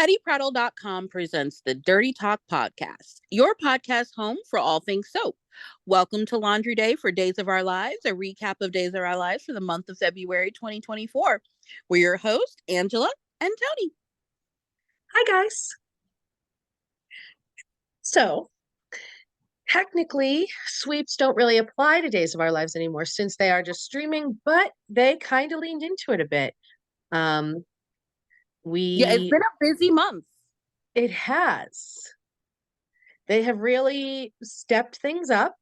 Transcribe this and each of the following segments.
PettyPrattle.com presents the Dirty Talk Podcast, your podcast home for all things soap. Welcome to Laundry Day for Days of Our Lives, a recap of Days of Our Lives for the month of February 2024. We're your hosts, Angela and Toni. Hi, guys. So, technically, sweeps don't really apply to Days of Our Lives anymore since they are just streaming, but they kind of leaned into it a bit. It's been a busy month. It has. They have really stepped things up,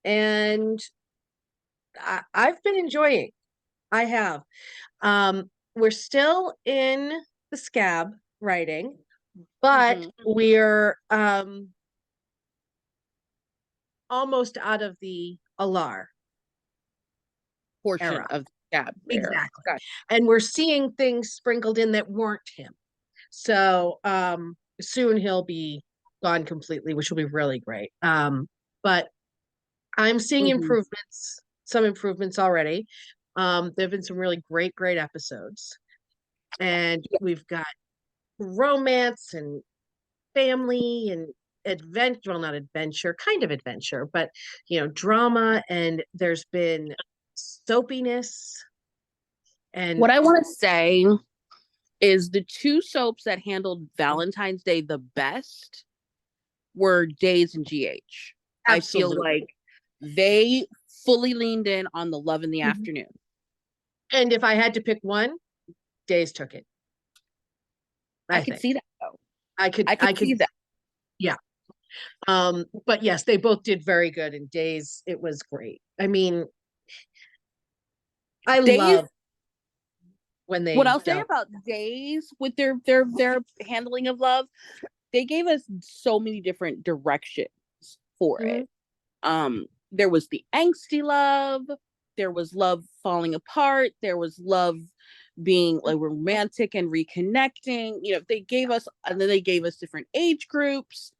and I've been enjoying. I have. We're still in the scab writing, but we're almost out of the Alar portion era. of the scab. Exactly. Gotcha. And we're seeing things sprinkled in that weren't him. So soon he'll be gone completely, which will be really great. But I'm seeing improvements, some improvements already. There have been some really great episodes. And we've got romance and family and adventure, well, not adventure, kind of adventure, but drama, and there's been soapiness. And what I want to say is the two soaps that handled Valentine's Day the best were Days and GH. Absolutely. I feel like they fully leaned in on the love in the afternoon. And if I had to pick one, Days took it. I could see that though. I could see that. Yeah. But yes, they both did very good, and Days, it was great. I mean, I love when they. What I'll say about Days with their handling of love, they gave us so many different directions for it. There was the angsty love, there was love falling apart, there was love being like romantic and reconnecting. They gave us, and then they gave us different age groups.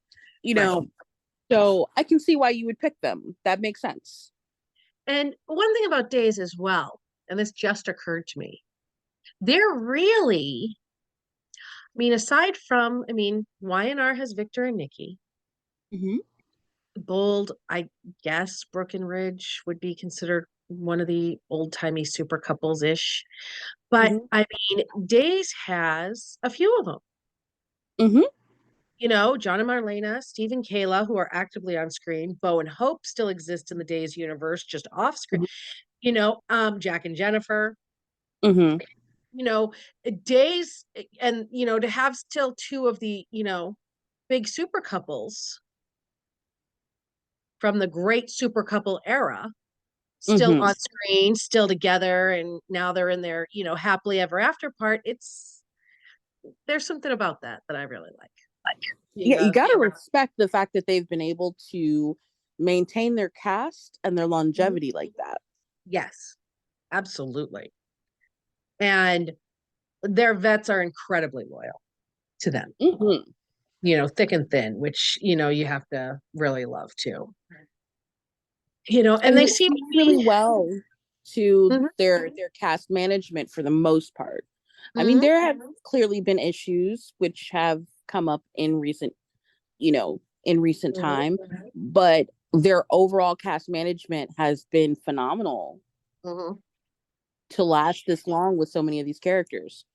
So I can see why you would pick them. That makes sense. And one thing about Days as well, and this just occurred to me, they're really, aside from, Y&R has Victor and Nikki. Bold, I guess Brooke and Ridge would be considered one of the old-timey super couples-ish. But, Days has a few of them. John and Marlena, Steve and Kayla, who are actively on screen. Bo and Hope still exist in the Days universe, just off screen. Jack and Jennifer. Days, and to have still two of the big super couples from the great super couple era still on screen, still together, and now they're in their happily ever after part. There's something about that I really like. You gotta respect the fact that they've been able to maintain their cast and their longevity like that. Yes, absolutely. And their vets are incredibly loyal to them. Thick and thin, which you have to really love too. And they seem really well to their cast management for the most part. There have clearly been issues which have come up in recent time, but their overall cast management has been phenomenal to last this long with so many of these characters.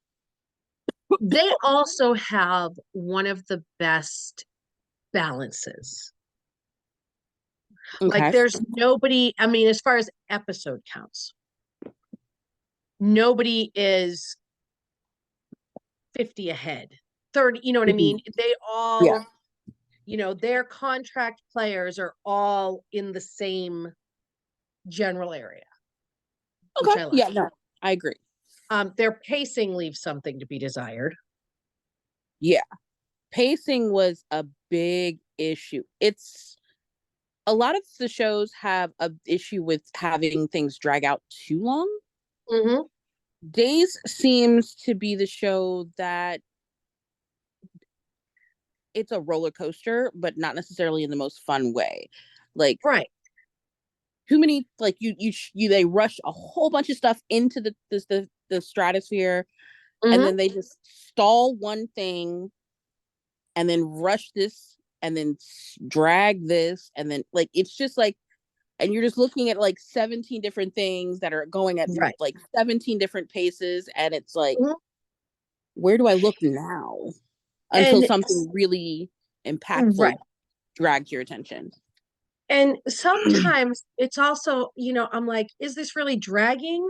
They also have one of the best balances. Like there's nobody, as far as episode counts, nobody is 50 ahead, 30, you know what I mean? They all, their contract players are all in the same general area. Okay. Yeah, no, I agree. Their pacing leaves something to be desired. Yeah. Pacing was a big issue. A lot of the shows have an issue with having things drag out too long. Days seems to be the show that it's a roller coaster, but not necessarily in the most fun way. Like, right. Too many, like they rush a whole bunch of stuff into the stratosphere, and Mm-hmm. then they just stall one thing and then rush this and then drag this and then like it's just like, and you're just looking at like 17 different things that are going at Right. like 17 different paces, and it's like, Mhm. where do I look now until And something really impactful right. drags your attention. And sometimes it's also, I'm like, is this really dragging?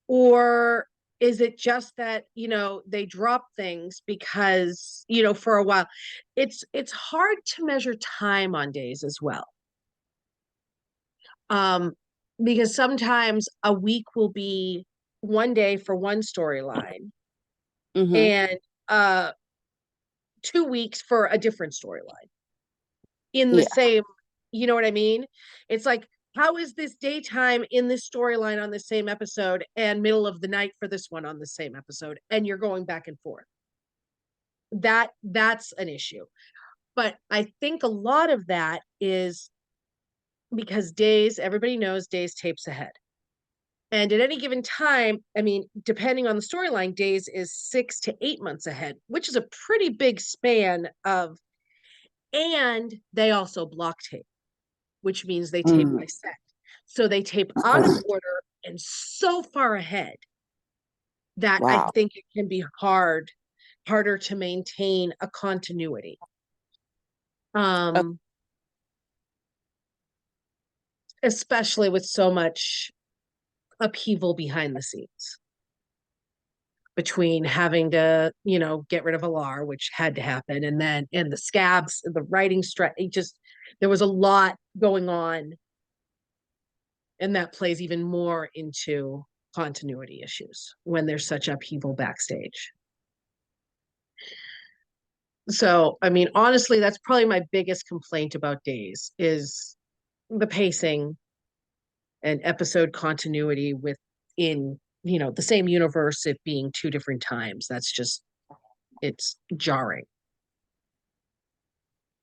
Or is it just that, they drop things because, for a while. It's hard to measure time on days as well. Um, because sometimes a week will be one day for one storyline Mm-hmm. and 2 weeks for a different storyline in the Yeah. same, you know what I mean? It's like, how is this daytime in this storyline on the same episode and middle of the night for this one on the same episode? And you're going back and forth. That's an issue. But I think a lot of that is because days, everybody knows days tapes ahead. And at any given time, I mean, depending on the storyline, days is 6 to 8 months ahead, which is a pretty big span of, and they also block tape, which means they tape Mm. by set. So they tape out of order and so far ahead that I Wow. think it can be harder to maintain a continuity. Uh, Um, Especially with so much upheaval behind the scenes between having to, get rid of Alar, which had to happen, and the scabs, the writing stress. It just there was a lot going on, and that plays even more into continuity issues when there's such upheaval backstage. So, I mean, honestly, that's probably my biggest complaint about Days is the pacing and episode continuity within, the same universe, it being two different times. That's just, it's jarring.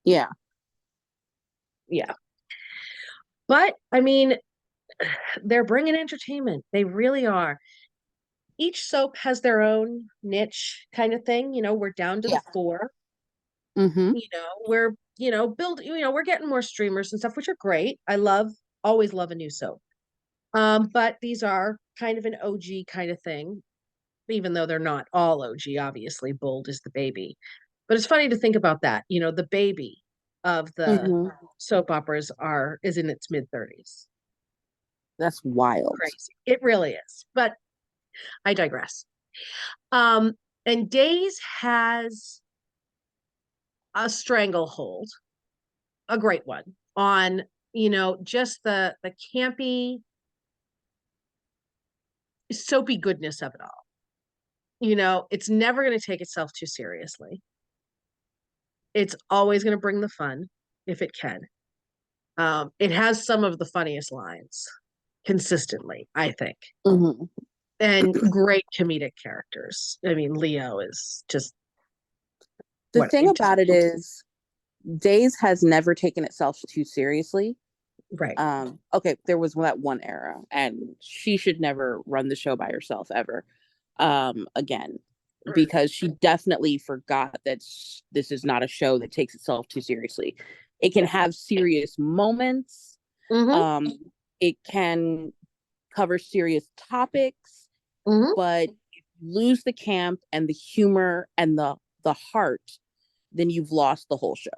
yeah. Yeah. But I mean, they're bringing entertainment. They really are. Each soap has their own niche kind of thing. We're down to the Yeah. four. Mm-hmm. We're, we're getting more streamers and stuff, which are great. Always love a new soap. But these are kind of an OG kind of thing, even though they're not all OG. Obviously, Bold is the baby. But it's funny to think about that. The baby of the Mm-hmm. soap operas is in its mid 30s. That's wild. Crazy. It really is. But I digress. Um, and Days has a stranglehold, a great one, on, just the campy, soapy goodness of it all. It's never going to take itself too seriously. It's always going to bring the fun if it can. It has some of the funniest lines consistently, I think, Mm-hmm. and great comedic characters. I mean, Leo is just The what thing it just about it is, Days has never taken itself too seriously. right. Okay, there was that one era, and she should never run the show by herself ever, again, because she definitely forgot that this is not a show that takes itself too seriously. It can have serious moments. Mm-hmm, Um, it can cover serious topics, mm-hmm. but if you lose the camp and the humor and the heart, then you've lost the whole show.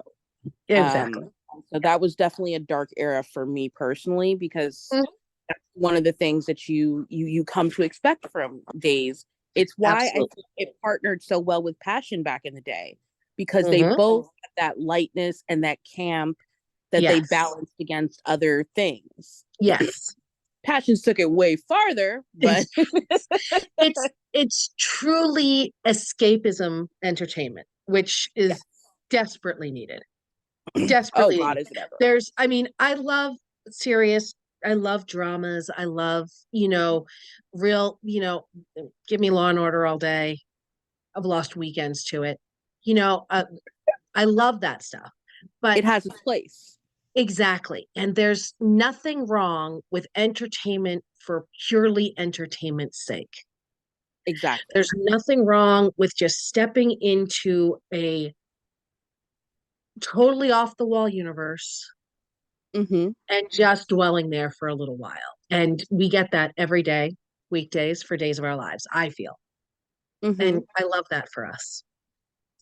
Exactly. Um, so that was definitely a dark era for me personally, because Mhm. that's one of the things that you come to expect from Days. It's why I Absolutely. think it partnered so well with Passion back in the day, because they Mm-hmm. both had that lightness and that camp that they Yes. balanced against other things. Yes. Passions took it way farther, but It's truly escapism entertainment, which yeah. is desperately needed. Oh Desperately God, needed. is it ever? I mean, I love serious, I love dramas. I love, real, give me Law and Order all day. I've lost weekends to it. You know, uh, I love that stuff. But It has its place. exactly. And there's nothing wrong with entertainment for purely entertainment's sake. Exactly. There's nothing wrong with just stepping into a totally off the wall universe Mm-hmm. and just dwelling there for a little while. And we get that every day, weekdays for days of our lives, I feel. Mm-hmm. And I love that for us.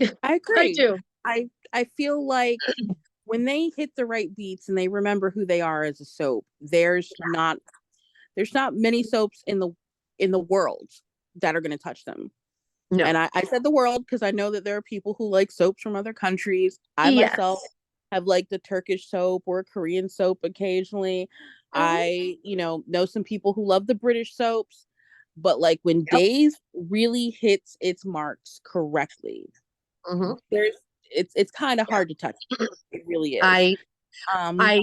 I I agree. do. I feel like when they hit the right beats and they remember who they are as a soap, there's not many soaps in the world that are going to touch them. No. And I said the world because I know that there are people who like soaps from other countries. I myself Yes. have liked the Turkish soap or Korean soap occasionally. Mhm. I know some people who love the British soaps, but like when Yep. Days really hits its marks correctly, Mhm. there's it's kind of Yeah. hard to touch. It really is. I Um I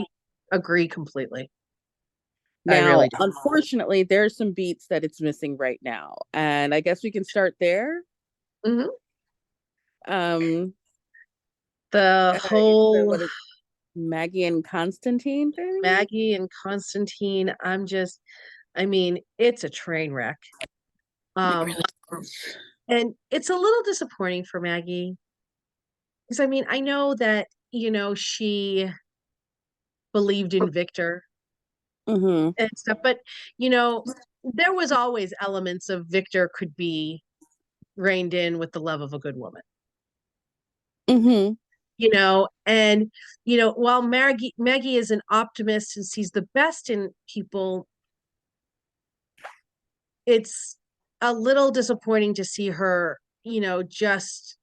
agree completely. I Now, really do. unfortunately, there's some beats that it's missing right now, and I guess we can start there. Mhm. Um, The it's whole what is Maggie and Constantine thing? Maggie and Constantine, I mean, it's a train wreck. It Um, really is. and it's a little disappointing for Maggie because I mean, I know that, she believed in Victor Mm-hmm. and stuff, but you know, there was always elements of Victor could be reined in with the love of a good woman. Mm-hmm. And while Maggie is an optimist and sees the best in people, it's a little disappointing to see her, just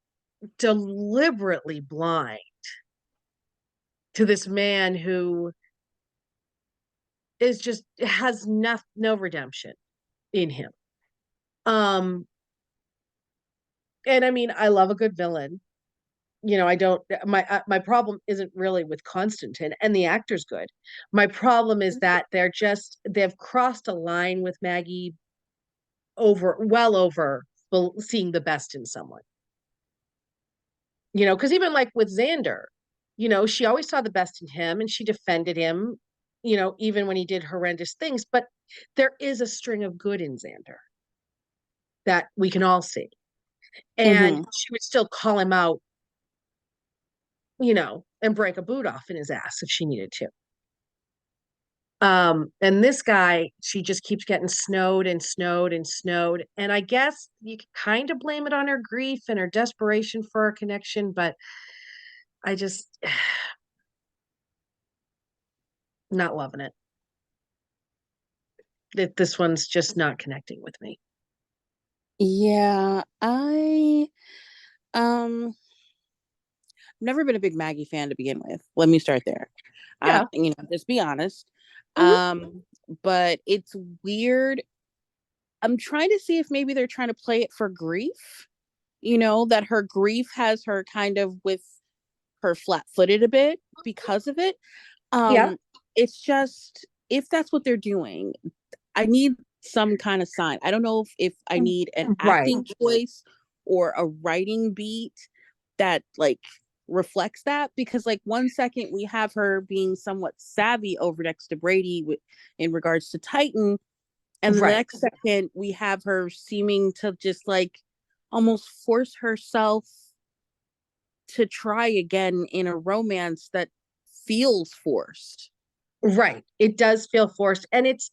deliberately blind to this man who is just has no redemption in him. Um, and I mean, I love a good villain. I don't my problem isn't really with Constantine, and the actor's good. My problem is that they've crossed a line with Maggie over seeing the best in someone. Because even like with Xander, she always saw the best in him and she defended him, even when he did horrendous things. But there is a string of good in Xander that we can all see. And Mm-hmm. she would still call him out, and break a boot off in his ass if she needed to. And this guy, she just keeps getting snowed and snowed and snowed. And I guess you can kind of blame it on her grief and her desperation for a connection, but I just not loving it. This one's just not connecting with me. Yeah, um never been a big Maggie fan to begin with. Let me start there. Yeah. Just be honest. Mhm. Um, but it's weird. I'm trying to see if maybe they're trying to play it for grief. That her grief has her kind of with her flat-footed a bit because of it. Yeah. It's just if that's what they're doing, I need some kind of sign. I don't know if I need an Right. acting choice or a writing beat that like reflects that because like one second we have her being somewhat savvy over next to Brady in regards to Titan, and the Right. next second we have her seeming to just like almost force herself to try again in a romance that feels forced. Right. It does feel forced. And it's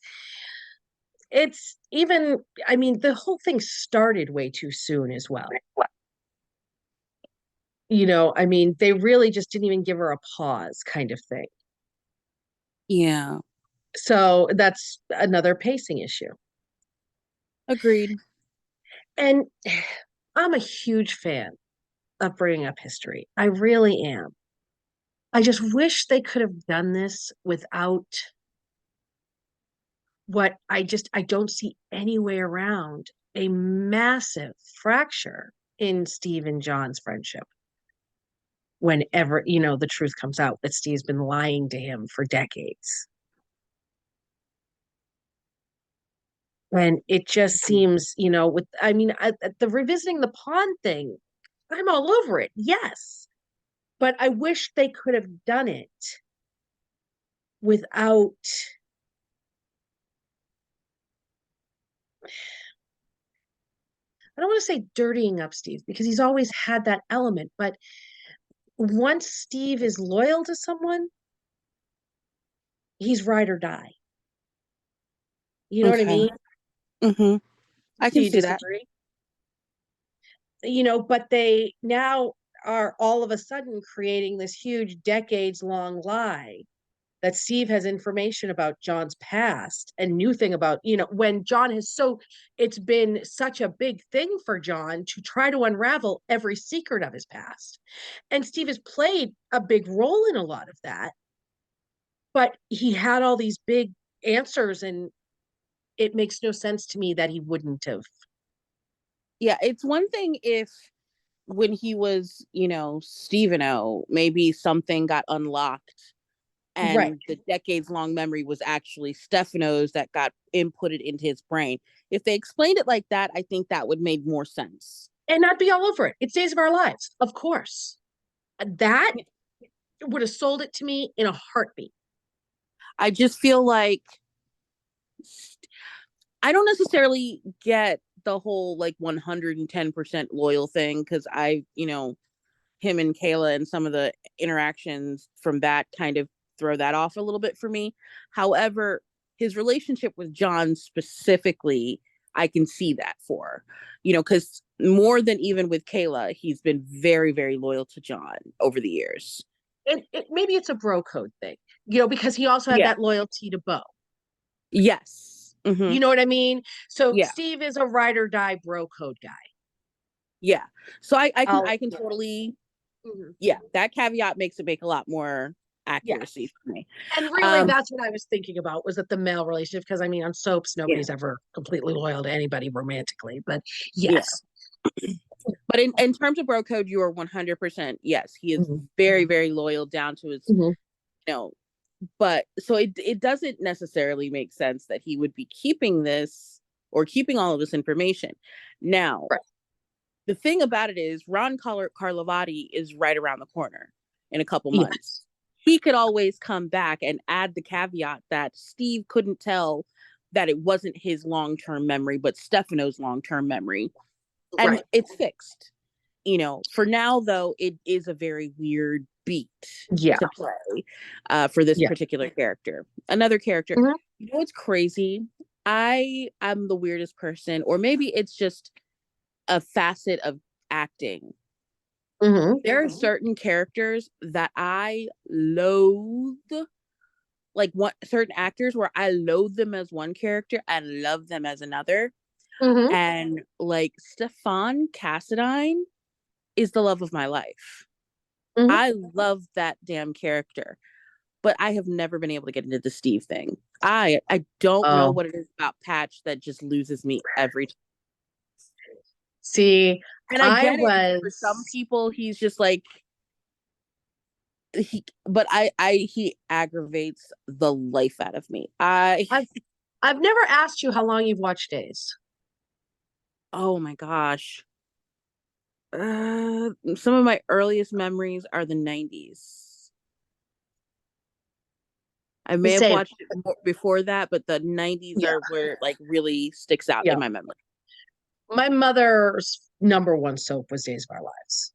even, I mean, the whole thing started way too soon as well. I mean, they really just didn't even give her a pause kind of thing. Yeah, So that's another pacing issue. agreed. And I'm a huge fan of bringing up history. I really am. I just wish they could have done this without I don't see any way around a massive fracture in Steve and John's friendship. Whenever, the truth comes out that Steve's been lying to him for decades. And it just seems, I mean, the revisiting the pawn thing, I'm all over it. Yes. But I wish they could have done it without, I don't want to say dirtying up Steve because he's always had that element, but once Steve is loyal to someone, he's ride or die. You know what I Okay. mean? Mm-hmm. I Do can you see that. disagree? But they now are all of a sudden creating this huge decades long lie that Steve has information about John's past and new thing about, when John has it's been such a big thing for John to try to unravel every secret of his past. And Steve has played a big role in a lot of that, but he had all these big answers, and it makes no sense to me that he wouldn't have. Yeah, it's one thing if when he was, Stephen O, maybe something got unlocked Right. and the decades long memory was actually Stefano's that got inputted into his brain. If they explained it like that, I think that would make more sense. And I'd be all over it. It's Days of Our Lives, of course. That would have sold it to me in a heartbeat. I just feel like I don't necessarily get the whole like 110% loyal thing because him and Kayla and some of the interactions from that kind of throw that off a little bit for me. However, his relationship with John specifically, I can see that for, because more than even with Kayla, he's been very, very loyal to John over the years. Maybe it's a bro code thing, because he also had Yeah. that loyalty to Bo. Yes. Mm-hmm. You know what I mean? So Yeah. Steve is a ride or die bro code guy. Yeah. So I can I'll, I can totally Mhm. yeah, that caveat makes it make a lot more accuracy Yes. for me. And really, Um that's what I was thinking about was that the male relationship, because I mean, on soaps, yeah, nobody's ever completely loyal to anybody romantically, but yeah. yes. But in terms of bro code, you are 100% yes. He is Mhm. very, very loyal down to his, Mhm. you know, but so it doesn't necessarily make sense that he would be keeping this or keeping all of this information. Now, Right. the thing about it is Ron Carlivati is right around the corner in a couple months. Yes. He could always come back and add the caveat that Steve couldn't tell that it wasn't his long-term memory, but Stefano's long-term memory. And Right. it's fixed. For now, though, it is a very weird beat Yeah. to play for this Yeah. particular character. Another character, Mhm. it's crazy. I am the weirdest person, or maybe it's just a facet of acting. Mhm. There are certain characters that I loathe, like what certain actors where I loathe them as one character and love them as another. Mhm. And like Stefan Cassadine is the love of my life. Mhm. I love that damn character, but I have never been able to get into the Steve thing. I don't know Oh, what it is about Patch that just loses me every time. see, And I I get it. For some was people, he's just like but he aggravates the life out of me. I've never asked you how long you've watched Days. Oh my gosh. Some of my earliest memories are the 90s. I may have Same. watched it more before that, but the 90s Yeah. are where it like really sticks out Yeah. in my memory. My mother's number one soap was Days of Our Lives.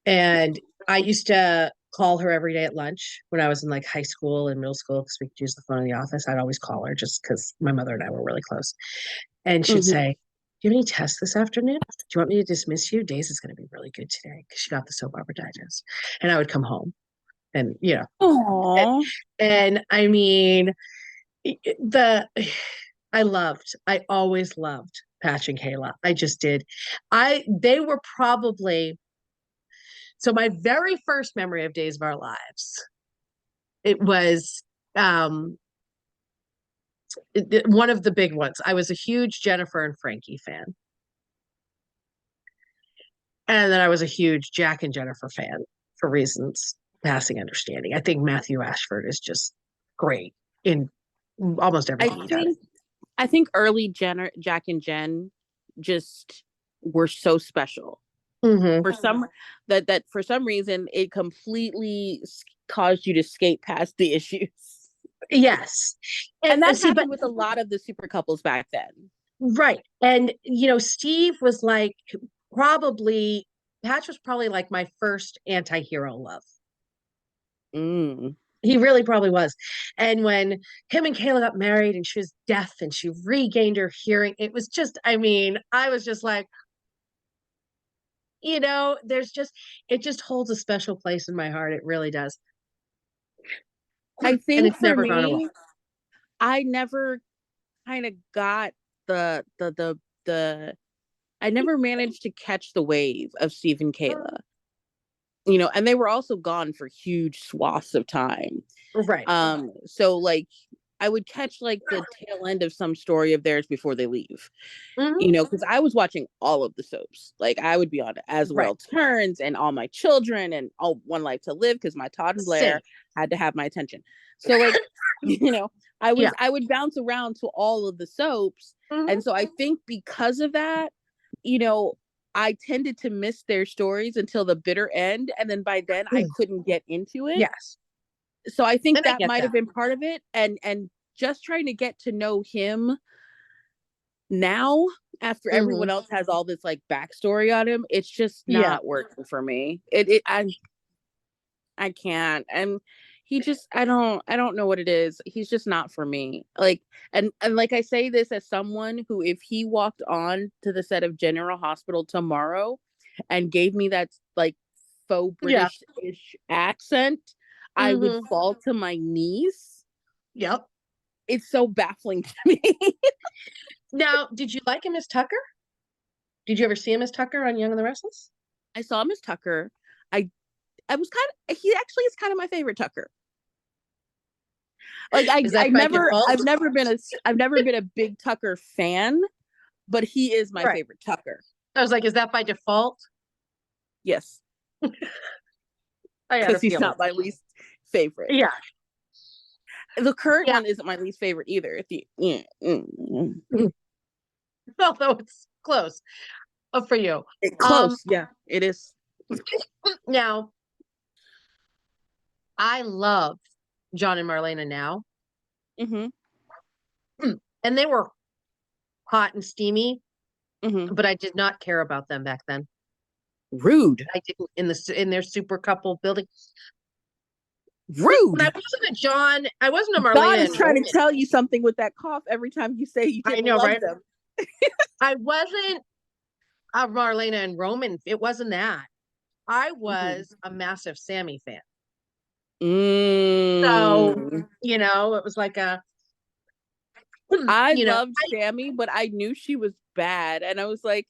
And I used to call her every day at lunch when I was in like high school and middle school because we could use the phone in the office. I'd always call her just because my mother and I were really close. And she'd Mm-hmm. say, do you have any tests this afternoon? Do you want me to dismiss you? Days is going to be really good today because she got the soap opera digest. And I would come home and, and, Aww. and I mean, the I always loved Patch and Kayla. I just did. They were probably, so my very first memory of Days of Our Lives, it was um one of the big ones. I was a huge Jennifer and Frankie fan. And then I was a huge Jack and Jennifer fan for reasons passing understanding. I think Matthew Ashford is just great in almost I everything he does. think I think early Jack and Jen just were so special. Hmm. For some that for some reason it completely caused you to skate past the issues. Yes. And that See, but happened with a lot of the super couples back then. Right. And Steve was like probably Patch was probably like my first anti-hero love. Mm. He really probably was. And when him and Kayla got married and she was deaf and she regained her hearing, it was just, I mean, I was just like, there's just, it just holds a special place in my heart. It really does. I And think it's for never gone away. me, I never kind of got the I never managed to catch the wave of Steve and Kayla. And they were also gone for huge swaths of time. Right. So like I would catch like the tail end of some story of theirs before they leave. Hmm. Because I was watching all of the soaps. Like I would be on As the Right. World Turns and All My Children and All One Life to Live because my Todd and Same. Blair had to have my attention. So like, Yeah. I would bounce around to all of the soaps. Hmm. And so I think because of that, you know, I tended to miss their stories until the bitter end. And then by then I couldn't get into it. Yes. So I think And I that get might have that. been part of it. And just trying to get to know him now after Hmm. everyone else has all this like backstory on him, it's just Yeah. not working for me. I can't. And he just I don't know what it is. He's just not for me. Like and like I say this as someone who if he walked on to the set of General Hospital tomorrow and gave me that like faux Yeah. British-ish accent, I would Hmm. fall to my knees. Yep. It's so baffling to me. Now, did you like him as Tucker? Did you ever see him as Tucker on Young and the Restless? I saw him as Tucker. I I was kind of he actually is kind of my favorite Tucker. Like Is that by default? I've never been a big Tucker fan, but he is my Right. favorite Tucker. I was like, is that by default? Yes, I had a because he's feeling. not my least favorite. Yeah. The current Yeah. one isn't my least favorite either. Although it's close for you. Close, yeah, it is. Now, I love John and Marlena now. Mm-hmm. And they were hot and steamy, Mm-hmm. but I did not care about them back then. Rude, I didn't in their super couple building. And I rude. wasn't a John, I wasn't a God Marlena is and trying Roman. to tell you something with that cough every time you say you I didn't know, love right? them. I wasn't a Marlena and Roman. It wasn't that. I Mm-hmm. was a massive Sammy fan. So, Mm. it was like a, I loved Sammy, but I knew she was bad. And I was like,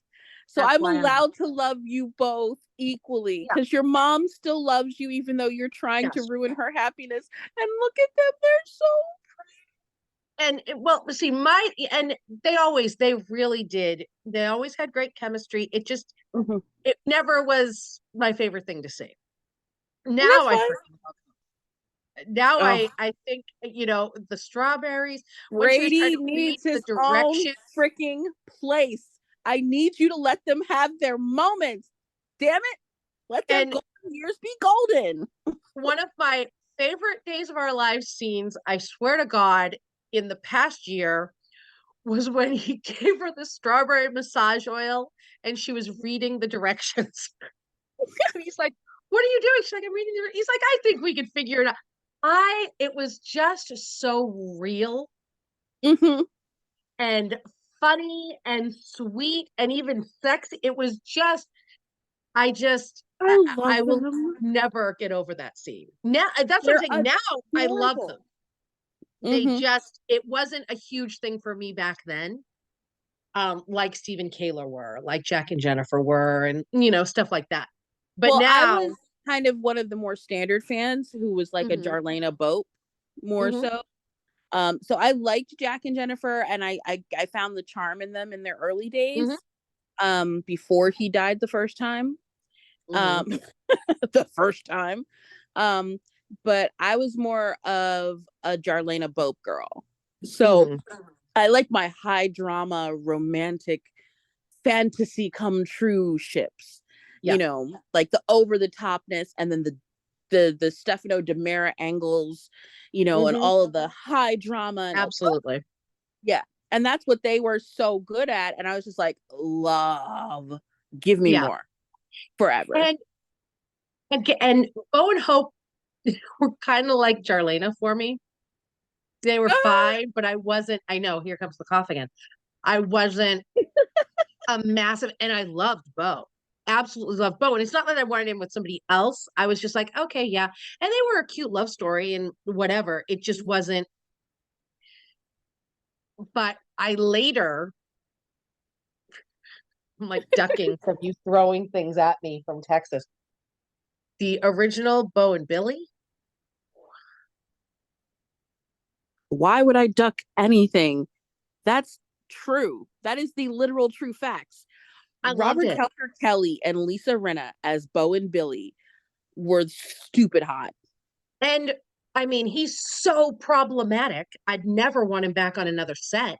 so that's I'm why allowed to love you both equally yeah, because your mom still loves you, even though you're trying to yes. ruin her happiness. And look at them, they're so. And well, see, and they really did. They always had great chemistry. Mhm. It never was my favorite thing to see. And Now that's I fine. freaking love them. Now Oh, I think, the strawberries, when she was trying Brady to read needs the his own direction. freaking place. I need you to let them have their moments. Damn it. Let their And golden years be golden. one of my favorite days of our lives scenes, I swear to God, in the past year, was when he gave her the strawberry massage oil and she was reading the directions. And he's like, "What are you doing?" She's like, "I'm reading the." He's like, "I think we can figure it out." It was just so real Mm-hmm. and funny and sweet and even sexy. It was just, I I love will them. never get over that scene. Now, that's what I'm They're saying. Now I love them. adorable. Mm-hmm. It wasn't a huge thing for me back then. Like Steve and Kayla were, like Jack and Jennifer were, and stuff like that. But Well, I now, was kind of one of the more standard fans who was like a hmm Jarlena Boat more hmm so. So I liked Jack and Jennifer, and I found the charm in them in their early hmm days. Before he died the first time. hmm Um, the first time. Um, but I was more of a Jarlena Boat girl. So hmm I like my high drama romantic fantasy come true ships, yeah, like the over the topness and then the Stefano DiMera angles, and hmm all of the high drama and absolutely. yeah. And that's what they were so good at. And I was just like, love, give me Yeah. more forever. And Bo and Hope were kind of like Jarlena for me. They were fine, but I wasn't. I know, here comes the cough again. I wasn't a massive, and I loved Bo. Absolutely loved Bo. And it's not that I wanted him with somebody else. I was just like, okay, yeah. And they were a cute love story and whatever. It just wasn't. But I later, I'm like ducking from you throwing things at me from Texas. The original Bo and Billy. Why would I duck anything? That's true. That is the literal true facts. I loved Robert it. Kelker Kelly and Lisa Rinna as Bo and Billy were stupid hot. And I mean, he's so problematic. I'd never want him back on another set.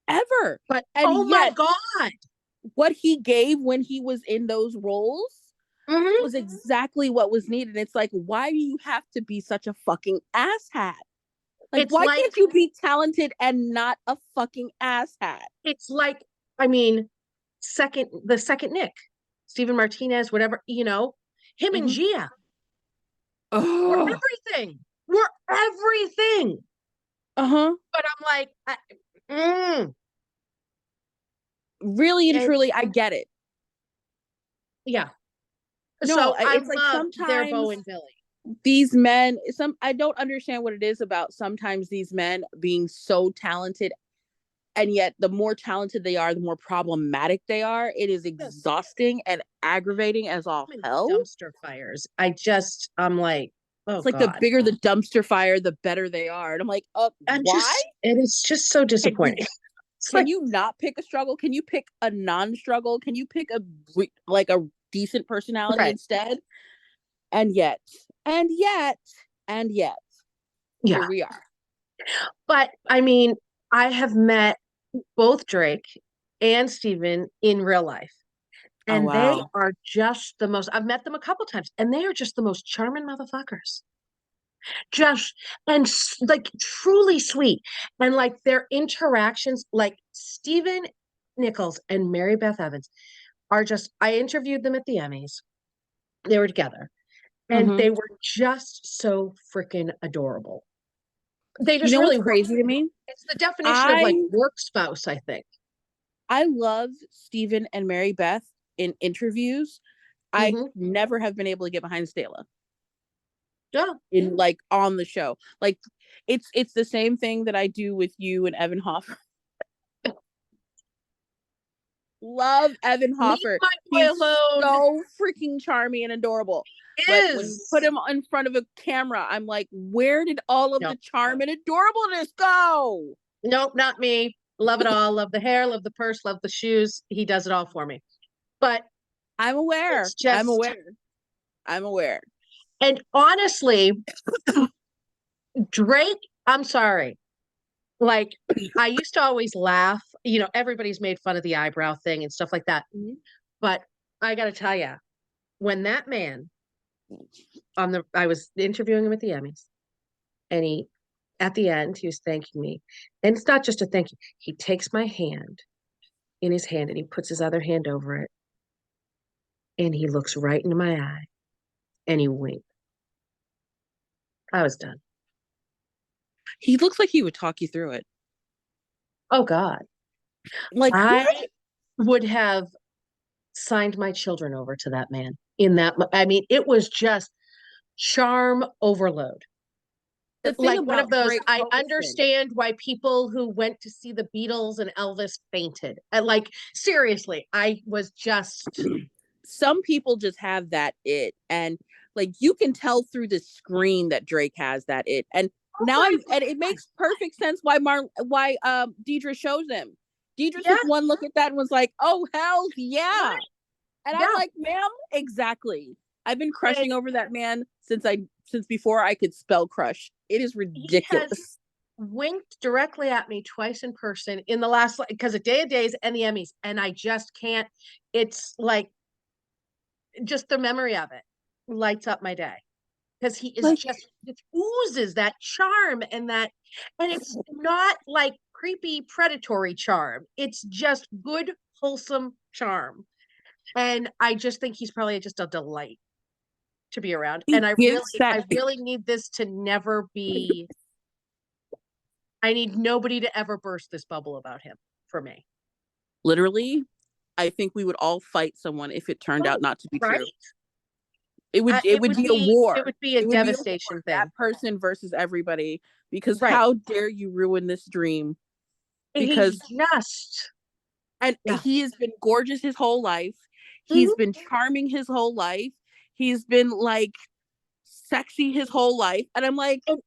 Ever. But And oh my yet, God. what he gave when he was in those roles Mm-hmm. was exactly what was needed. It's like, why do you have to be such a fucking asshat? Like, It's why like can't you be talented and not a fucking asshat? it's like, I mean, the second Nick, Steven Martinez, whatever, him and Mm-hmm. Gia were Oh, everything. Were everything. uh-huh. But I'm like, mm, Really and and truly, I get it. yeah. No, So I it's like loved their Bo sometimes and Billy. these men, I don't understand what it is about sometimes these men being so talented, and yet the more talented they are, the more problematic they are. It is Yes. exhausting and aggravating as all hell. Dumpster fires. I'm like, oh It's like the God. bigger the dumpster fire, the better they are. And I'm like, why? And it's just so Can you disappointing. It's can like, you not pick a struggle? Can you pick a non-struggle? Can you pick like a decent personality right. instead? And yet, and yet, and yet, Yeah. here we are. But I mean, I have met both Drake and Steven in real life. Oh And they wow. are just the most, I've met them a couple times, and they are just the most charming motherfuckers. Just, and like truly sweet. And like their interactions, like Steven Nichols and Mary Beth Evans are just, I interviewed them at the Emmys. They were together, and Mm-hmm. they were just so freaking adorable. They You just know what's really were. crazy to me? It's the definition of like I work spouse, I think. I love Stephen and Mary Beth in interviews. I Hmm. never have been able to get behind Stella Yeah. in like on the show. Like it's the same thing that I do with you and Evan Hoffer. Love Evan Leave Hoffer. my boy He's alone. so freaking charming and adorable. But when you put Is. him in front of a camera, I'm like, where did all of the Nope. charm and adorableness go? Nope, not me. Love it all. Love the hair, love the purse, love the shoes. He does it all for me. But I'm aware. it's I'm just, aware. I'm aware. and honestly, Drake, I'm sorry. Like, I used to always laugh. Everybody's made fun of the eyebrow thing and stuff like that. Mhm. But I got to tell you, when that man I was interviewing him at the Emmys, and at the end, he was thanking me. And it's not just a thank you. He takes my hand in his hand and he puts his other hand over it and he looks right into my eye and he winked. I was done. He looks like he would talk you through it. Oh God. Like who? I would have signed my children over to that man in that. I mean, it was just charm overload. The thing Like one of about those, Drake I Hopkins, understand why people who went to see the Beatles and Elvis fainted. Like, seriously, I was just, some people just have that it, and like you can tell through the screen that Drake has that it. And oh now my and it God. makes perfect sense why Deidre shows him. Deidre Yeah, took one look at that and was like, "Oh hell right. yeah!" And I'm Yeah. like, "Ma'am, exactly." I've been And crushing over that man since before I could spell crush. It is he has ridiculous. winked directly at me twice in person in the last, because of Day of Days and the Emmys. And I just can't, it's like just the memory of it lights up my day. Because he is Like just, it oozes that charm and that, and it's not like creepy predatory charm. It's just good, wholesome charm. And I just think he's probably just a delight to be around. He And gives that I really need this to never be, I need nobody to ever burst this bubble about him for me. literally. I think we would all fight someone if it turned out Oh, not to be right? true. It would be a It war. would be a It would be a war. devastation That thing. person versus everybody. Because Right. how dare you ruin this dream? And he's Because just, and yeah. he has been gorgeous his whole life. He's Mhm. been charming his whole life. He's been like sexy his whole life. And I'm like, And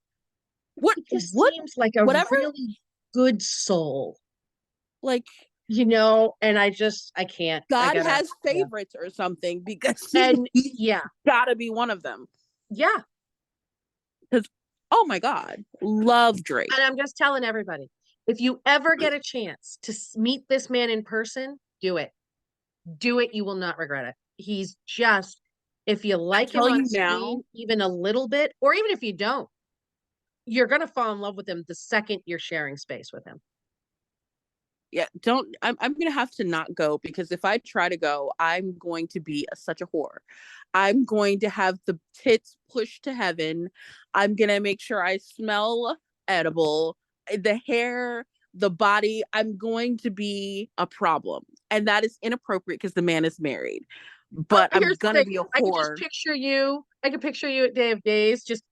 what he just what seems like a whatever? really good soul, Like and I can't, I God gotta, has yeah. favorites or something because And he's yeah, gotta be one of them. yeah. Because oh my God, love Drake. And I'm just telling everybody, if you ever get a chance to meet this man in person, do it. Do it. You will not regret it. He's just, if you I'm like him telling on you now, screen, even a little bit, or even if you don't, you're going to fall in love with him the second you're sharing space with him. yeah, don't. I'm gonna have to not go because if I try to go, I'm going to be such a whore. I'm going to have the tits pushed to heaven. I'm gonna make sure I smell edible. The hair, the body. I'm going to be a problem, and that is inappropriate because the man is married. Oh, But I'm here's the gonna thing. be a I could just whore. picture you. I could picture you at Day of Days, just,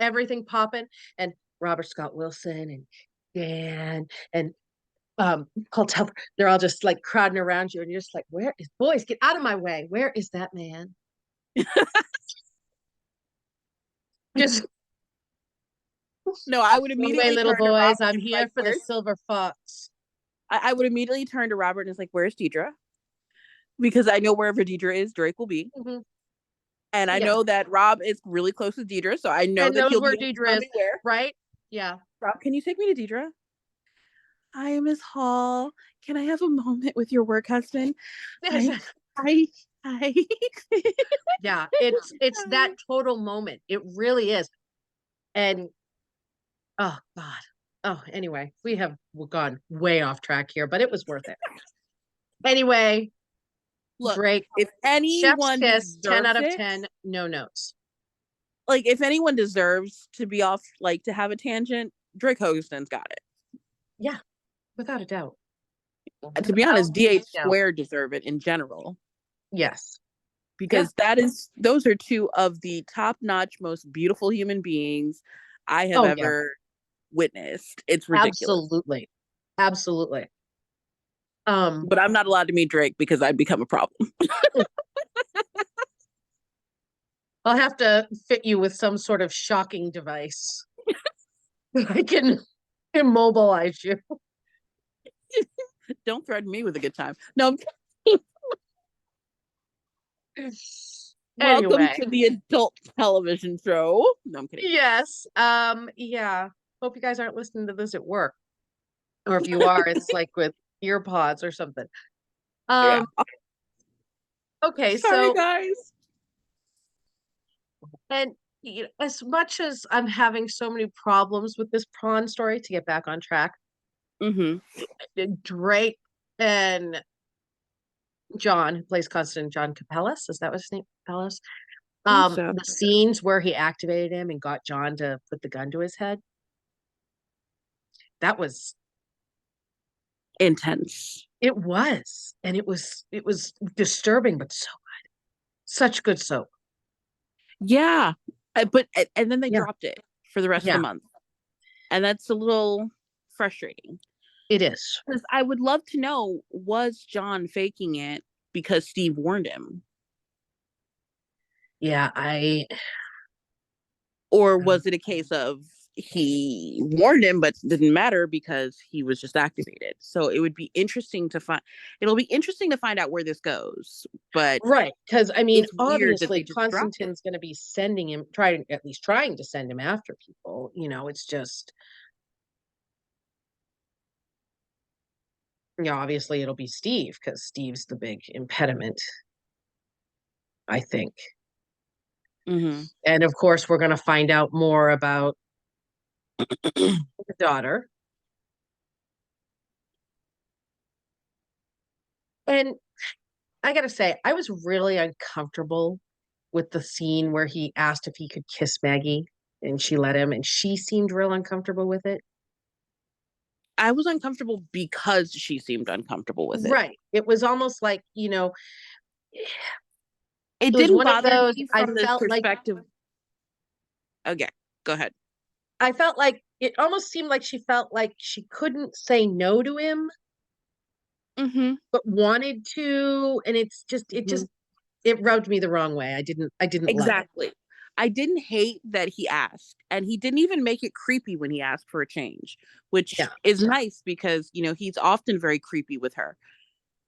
everything popping, and Robert Scott Wilson and Dan and Paul Telfer, they're all just like crowding around you, and you're just like, where is boys? Get out of my way. Where is that man? Just No, I would one way, immediately little turn to boys. Robert I'm and be here like, for the "Where's?" silver fox. I would immediately turn to Robert and it's like, "Where's Deidre?" Because I know wherever Deidre is, Drake will be. Mhm. And I Yeah. know that Rob is really close with Deidre, so I know And that knows he'll where be able to Deidre tell is, me where. right? Yeah. Rob, can you take me to Deidre? Hi, Miss Hall. Can I have a moment with your work husband? Hi, hi, hi. Yeah. It's that total moment. It really is. And oh God. Oh, anyway, we've gone way off track here, but it was worth it. Anyway, Look, Drake, if chef's anyone kiss, 10 out deserves of it, 10, no notes. like if anyone deserves to be off, like to have a tangent, Drake Hogestyn's got it. Yeah, without a doubt. To be honest, Without DH a doubt. squared deserve it in general Yes. Yeah. because those are two of the top-notch, most beautiful human beings I have Oh, yeah. ever witnessed. It's ridiculous. Absolutely. Absolutely. Um, But I'm not allowed to meet Drake because I'd become a problem. I'll have to fit you with some sort of shocking device. I can immobilize you. Don't threaten me with a good time. No, welcome Anyway, to the adult television show. No, I'm kidding. yes. Yeah. Hope you guys aren't listening to this at work. Or if you are, it's like with ear pods or something. Yeah. Um, okay, Sorry, so guys. and as much as I'm having so many problems with this prawn story, to get back on track, Mm-hmm. Drake and John, who plays Constant, John Capellas, is that what his name? Capellas? I think so. The scenes where he activated him and got John to put the gun to his head, that was Intense. it was. And it was disturbing, but so good. Such good soap. Yeah. But and then they Yeah. dropped it for the rest of the Yeah, month. And that's a little frustrating. it is. Because I would love to know, was John faking it because Steve warned him? Yeah, I Or was it a case of he warned him but didn't matter because he was just activated? So it would be interesting to find it'll be interesting to find out where this goes. But right. Because I mean, it's weird that they obviously just dropped it. Constantine's gonna be sending him, trying at least trying to send him after people. It's just obviously it'll be Steve because Steve's the big impediment, I think. Mm-hmm. And of course, we're gonna find out more about the daughter. And I gotta say, I was really uncomfortable with the scene where he asked if he could kiss Maggie and she let him, and she seemed real uncomfortable with it. I was uncomfortable because she seemed uncomfortable with it. Right. It was almost like, It it was didn't one of bother those, me from the like, perspective. Okay, go ahead. I felt like it almost seemed like she felt like she couldn't say no to him, Mm-hmm. but wanted to. And Mm-hmm. it rubbed me the wrong way. I didn't love it. Exactly. I didn't hate that he asked, and he didn't even make it creepy when he asked for a change, which Yeah. is nice because, he's often very creepy with her.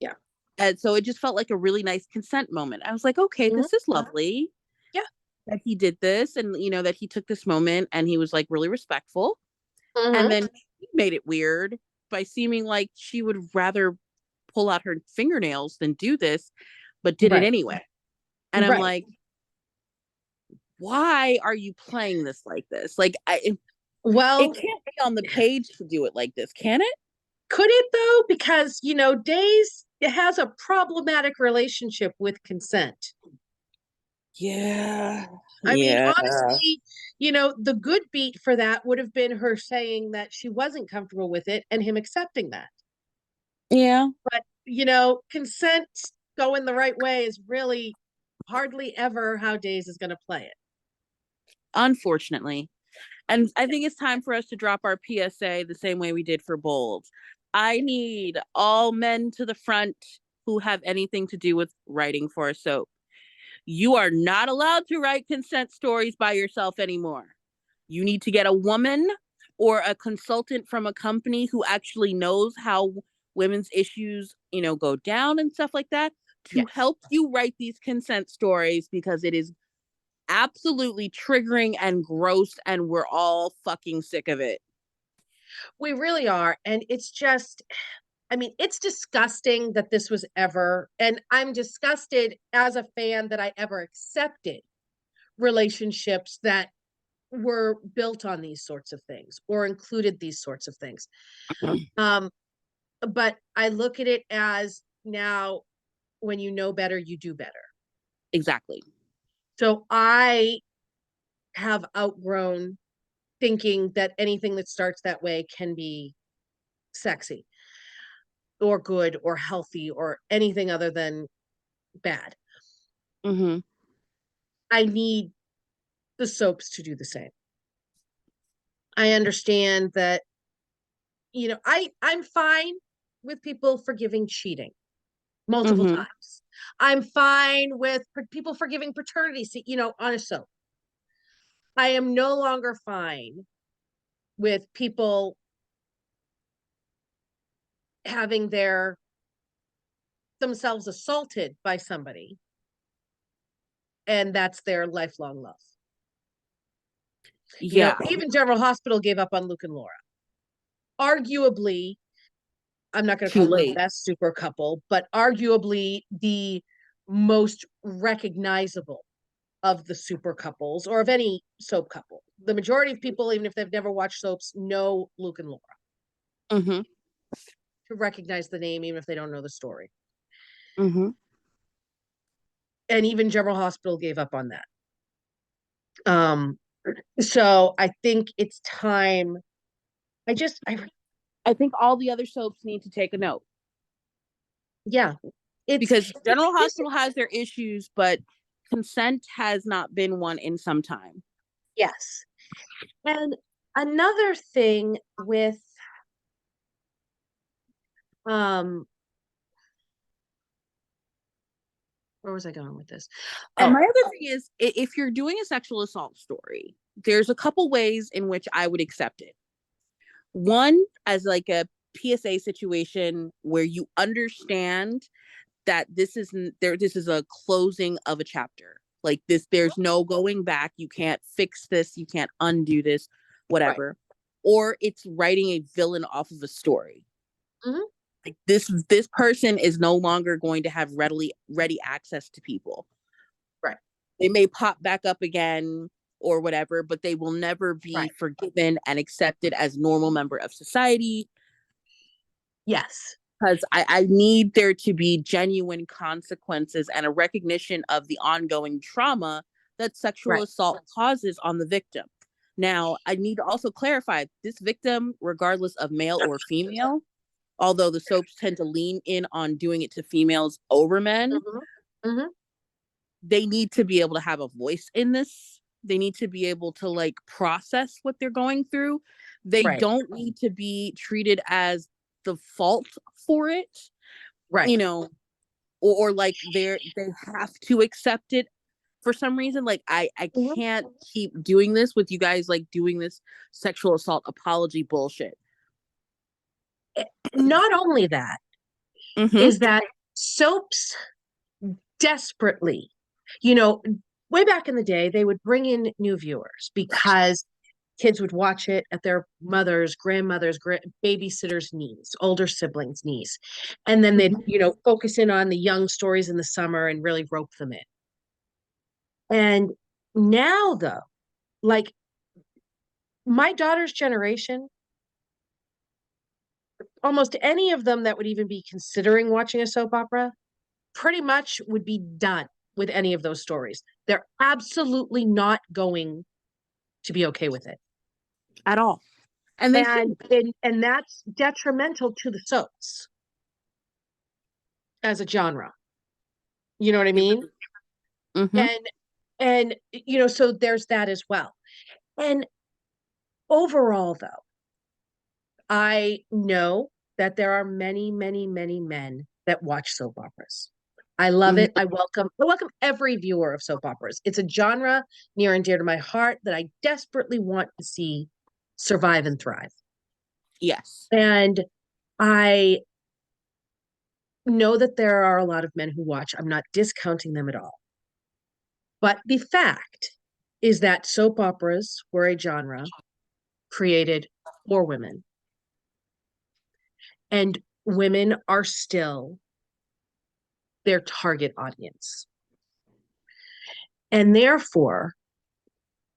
Yeah. And so it just felt like a really nice consent moment. I was like, okay, Hmm. this is lovely Yeah. that he did this, and, that he took this moment and he was like really respectful. And Hmm. then he made it weird by seeming like she would rather pull out her fingernails than do this, but did it Right. anyway. And I'm Right. like, why are you playing this like this? Like, it Well, can't be on the page to do it like this, can it? could it though? Because, Days has a problematic relationship with consent. Yeah. I mean, Yeah. honestly, the good beat for that would have been her saying that she wasn't comfortable with it and him accepting that. Yeah. But, consent going the right way is really hardly ever how Days is going to play it. Unfortunately. And I think it's time for us to drop our PSA the same way we did for Bold. I need all men to the front who have anything to do with writing for a soap. You are not allowed to write consent stories by yourself anymore. You need to get a woman or a consultant from a company who actually knows how women's issues, go down and stuff like that to Yes. help you write these consent stories because it is absolutely triggering and gross and we're all fucking sick of it. We really are. And it's just, I mean, it's disgusting that this was ever, and I'm disgusted as a fan that I ever accepted relationships that were built on these sorts of things or included these sorts of things. Um, but I look at it as now when you know better, you do better. Exactly. So I have outgrown thinking that anything that starts that way can be sexy or good or healthy or anything other than bad. Mm-hmm. I need the soaps to do the same. I understand that, I'm fine with people forgiving cheating multiple Mm-hmm. times. I'm fine with people forgiving paternity, on a soap. I am no longer fine with people having themselves assaulted by somebody and that's their lifelong love. Yeah. Even General Hospital gave up on Luke and Laura. Arguably, I'm not going to Too call them the late. best super couple, but arguably the most recognizable of the super couples or of any soap couple. The majority of people, even if they've never watched soaps, know Luke and Laura Mm-hmm. to recognize the name, even if they don't know the story. Mm-hmm. And even General Hospital gave up on that. Um, so I think it's time. I just, I I think all the other soaps need to take a note yeah, it's because General this, Hospital has their issues, but consent has not been one in some time. yes. And another thing with um where was I going with this? And Oh, my other thing is, if you're doing a sexual assault story, there's a couple ways in which I would accept it. One, as like a PSA situation where you understand that this is a closing of a chapter. Like this, there's no going back. You can't fix this. You can't undo this, right. whatever. Or it's writing a villain off of a story. Hmm. Like this person is no longer going to have ready access to people. Right. They may pop back up again or whatever, but they will never be Right. forgiven and accepted as normal member of society. Yes. because I need there to be genuine consequences and a recognition of the ongoing trauma that sexual Right. assault causes on the victim. Now, I need to also clarify this victim, regardless of male or female, although the soaps tend to lean in on doing it to females over men, Mm-hmm. Mm-hmm. they need to be able to have a voice in this. They need to be able to like process what they're going through. They Right. don't need to be treated as the fault for it, Right. you know, or like they have to accept it for some reason. Like I Mm-hmm. can't keep doing this with you guys, like doing this sexual assault apology bullshit. Not only that, Mm-hmm. is that soaps desperately, you know, way back in the day, they would bring in new viewers because kids would watch it at their mother's, grandmother's, babysitters' knees, older siblings' knees. And then they'd, focus in on the young stories in the summer and really rope them in. And now, though, like my daughter's generation, almost any of them that would even be considering watching a soap opera pretty much would be done with any of those stories. They're absolutely not going to be okay with it. At all. And they should. And that's detrimental to the soaps as a genre. You know what I mean? Mm-hmm. And so there's that as well. And overall though, I know that there are many, many, many men that watch soap operas. I love it. I welcome every viewer of soap operas. It's a genre near and dear to my heart that I desperately want to see survive and thrive. Yes. And I know that there are a lot of men who watch. I'm not discounting them at all. But the fact is that soap operas were a genre created for women, and women are still their target audience. And therefore,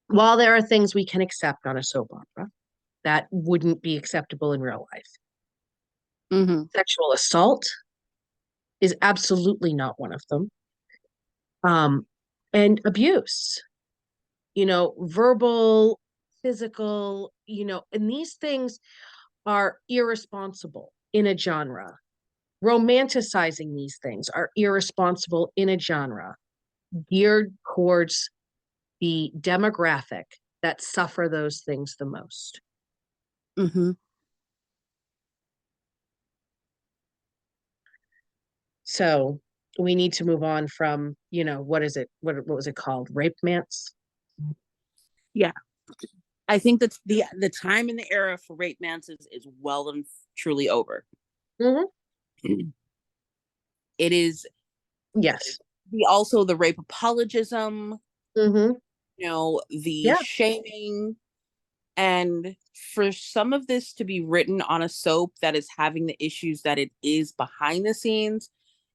while there are things we can accept on a soap opera that wouldn't be acceptable in real life, Mm-hmm. sexual assault is absolutely not one of them. Um, and abuse, verbal, physical, and these things are irresponsible in a genre. Romanticizing these things are irresponsible in a genre geared towards the demographic that suffer those things the most. Mm-hmm. So we need to move on from, what is it? What was it called? Rape mance? Yeah. I think that's the time and the era for rape mance is well and truly over. Mm-hmm. It is Yes. the rape apologism, Mm-hmm. the Yeah, shaming, and for some of this to be written on a soap that is having the issues that it is behind the scenes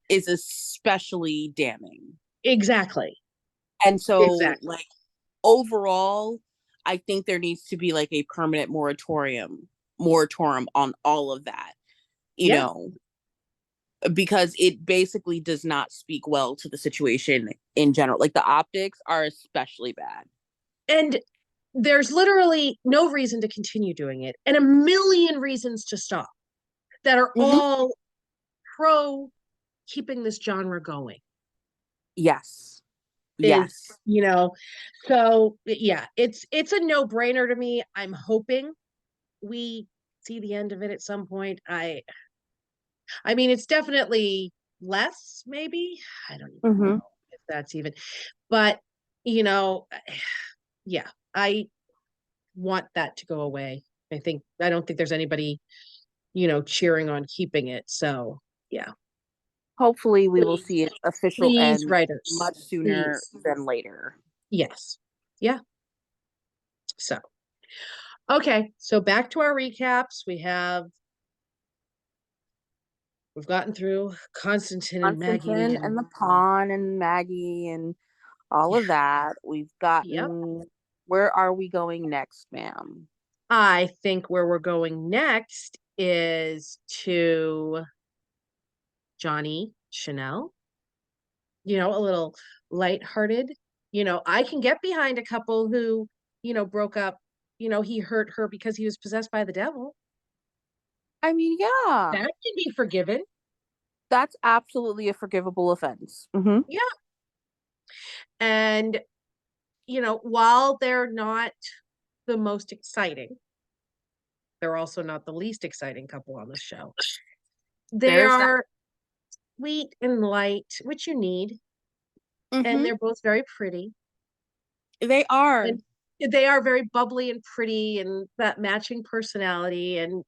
is especially damning. exactly. And so, Exactly. like, overall, I think there needs to be like a permanent moratorium on all of that, you Yeah. know, because it basically does not speak well to the situation in general. Like the optics are especially bad. And there's literally no reason to continue doing it and a million reasons to stop that are Mm-hmm. all pro keeping this genre going. Yes. Is, Yes. so yeah, it's a no-brainer to me. I'm hoping we see the end of it at some point. I mean, it's definitely less, maybe. I don't even Mm-hmm. know if that's even, but you know, yeah, I want that to go away. I don't think there's anybody, cheering on keeping it. So yeah, Hopefully, we will see please, its official please, end writers, much sooner please. than later. Yes. Yeah. So, okay. So back to our recaps. We've gotten through Constantine and Maggie Constantine and and the Pawn and Maggie and all yeah. of that. We've Yep. gotten. Where are we going next, ma'am? I think where we're going next is to Johnny, Chanel, a little lighthearted. I can get behind a couple who, broke up, he hurt her because he was possessed by the devil. I mean, yeah, That can be forgiven. that's absolutely a forgivable offense. Hmm. Yeah. And, while they're not the most exciting, they're also not the least exciting couple on the show. They There's that. are sweet and light, which you need, and Hmm. they're both very pretty. They are. And they are very bubbly and pretty and that matching personality. And,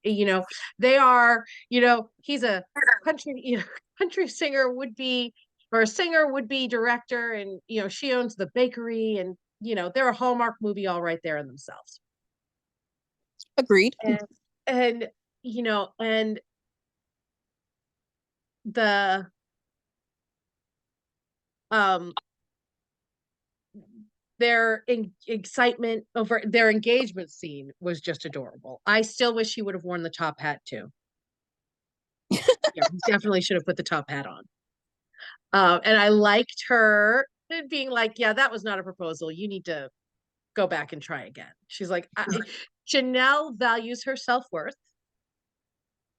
they are, he's a country, country singer would be, or a singer would be director. And, she owns the bakery and, they're a Hallmark movie all right there in themselves. Agreed. And, and the, um, their excitement over their engagement scene was just adorable. I still wish he would have worn the top hat too. Yeah, he definitely should have put the top hat on. And I liked her being like, "Yeah, that was not a proposal. You need to go back and try again." She's like, Chanel values her self-worth,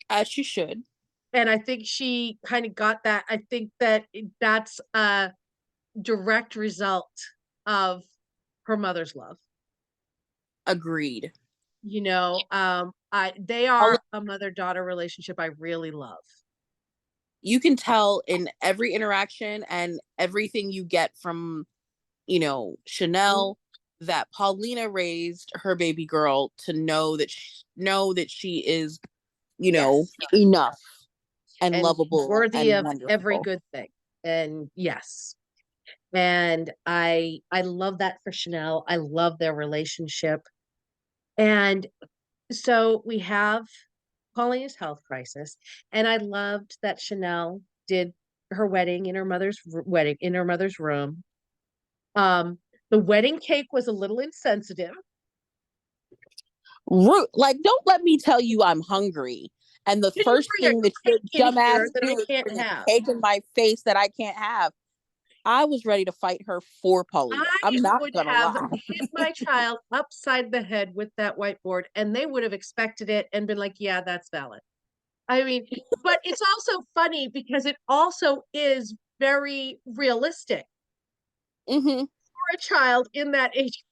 As you should. and I think she kind of got that. I think that that's a direct result of her mother's love. Agreed. They I'll are a mother-daughter relationship I really love. You can tell in every interaction and everything you get from, Chanel, that Paulina raised her baby girl to know that she is, Yes. enough and And lovable worthy and of every wonderful. good thing. And yes. And I love that for Chanel. I love their relationship. And so we have Paulina's health crisis. And I loved that Chanel did her wedding in her mother's room. The wedding cake was a little insensitive. Root, like, don't let me tell you I'm hungry. And the Can you first bring a thing that your cake in dumbass here that I do is can't bring a have? cake in my face that I can't have. I was ready to fight her for Paulina. I'm I not would gonna have lie. hit my child upside the head with that whiteboard, and they would have expected it and been like, yeah, that's valid. I mean, but it's also funny because it also is very realistic Hmm. for a child in that age.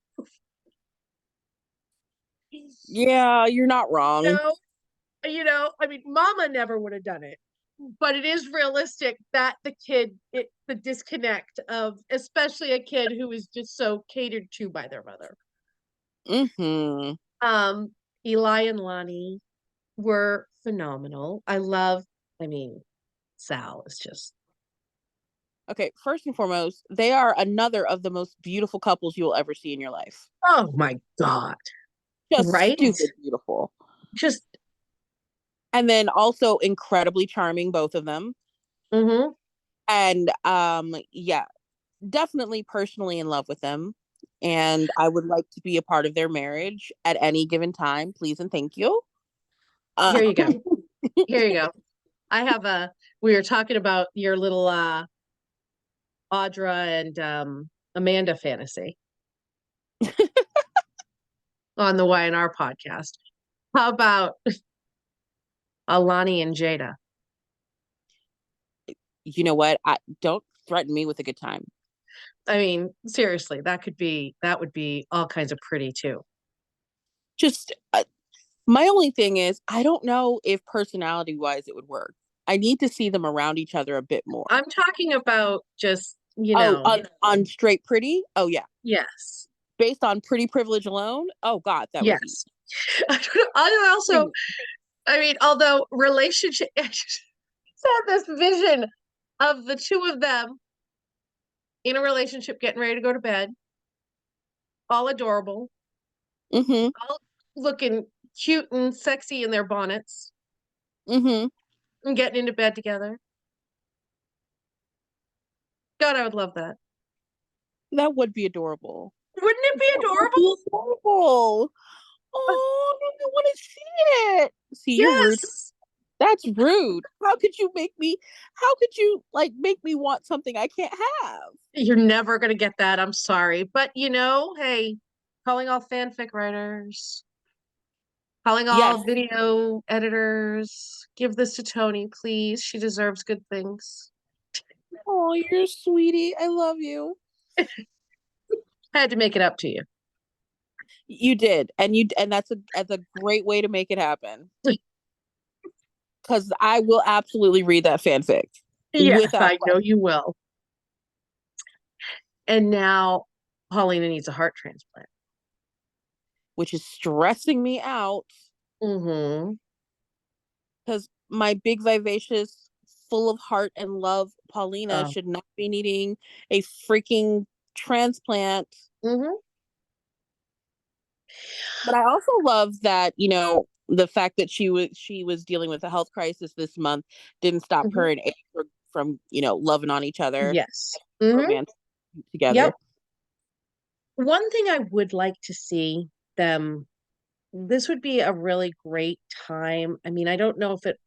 Yeah, you're not You wrong. know, I mean, mama never would have done it. But it is realistic that the disconnect of, especially a kid who is just so catered to by their mother. Hmm. Um, Eli and Lonnie were phenomenal. I mean, Sal is just, Okay, first and foremost, they are another of the most beautiful couples you will ever see in your life. oh my God. Just Right? stupid beautiful. Just, And then also incredibly charming, both of them. mm-hmm. And yeah, definitely personally in love with them. And I would like to be a part of their marriage at any given time, please and thank you. Here Uh, you go. Here you go. I have we were talking about your little Audra and Amanda fantasy on the Y&R podcast. How about Alani and Jada? you know what? I don't threaten me with a good time. I mean, seriously, that would be all kinds of pretty too. Just my only thing is, I don't know if personality wise it would work. I need to see them around each other a bit more. I'm talking about just, Oh, on straight pretty? Oh yeah. yes. Based on pretty privilege alone? Oh god, that would be. Yes. I also, I mean, although relationship, I just had this vision of the two of them in a relationship getting ready to go to bed, all adorable, Mm-hmm. all looking cute and sexy in their bonnets Mm-hmm. and getting into bed together. God, I would love that. That would be adorable. Wouldn't it be That would be adorable? adorable. Oh, I want to see it. See, you're rude. Yes. That's rude. How could you like make me want something I can't have? You're never gonna get that. I'm sorry. But hey, calling all fanfic writers, calling Yes. all video editors, give this to Toni, please. She deserves good things. Oh, you're a sweetie. I love you. I had to make it up to you. You did. And that's a great way to make it happen. Because I will absolutely read that fanfic Yes, without I know question, you will. And now Paulina needs a heart transplant. which is stressing me out Mm-hmm. because my big vivacious, full of heart and love Paulina Oh. should not be needing a freaking transplant. Mm-hmm. But I also love that, the fact that she was dealing with a health crisis this month didn't stop Mm-hmm. her and Abe from, loving on each other, Yes. Mm-hmm. romance together. Yep. One thing I would like to see them, this would be a really great time. I mean, I don't know if it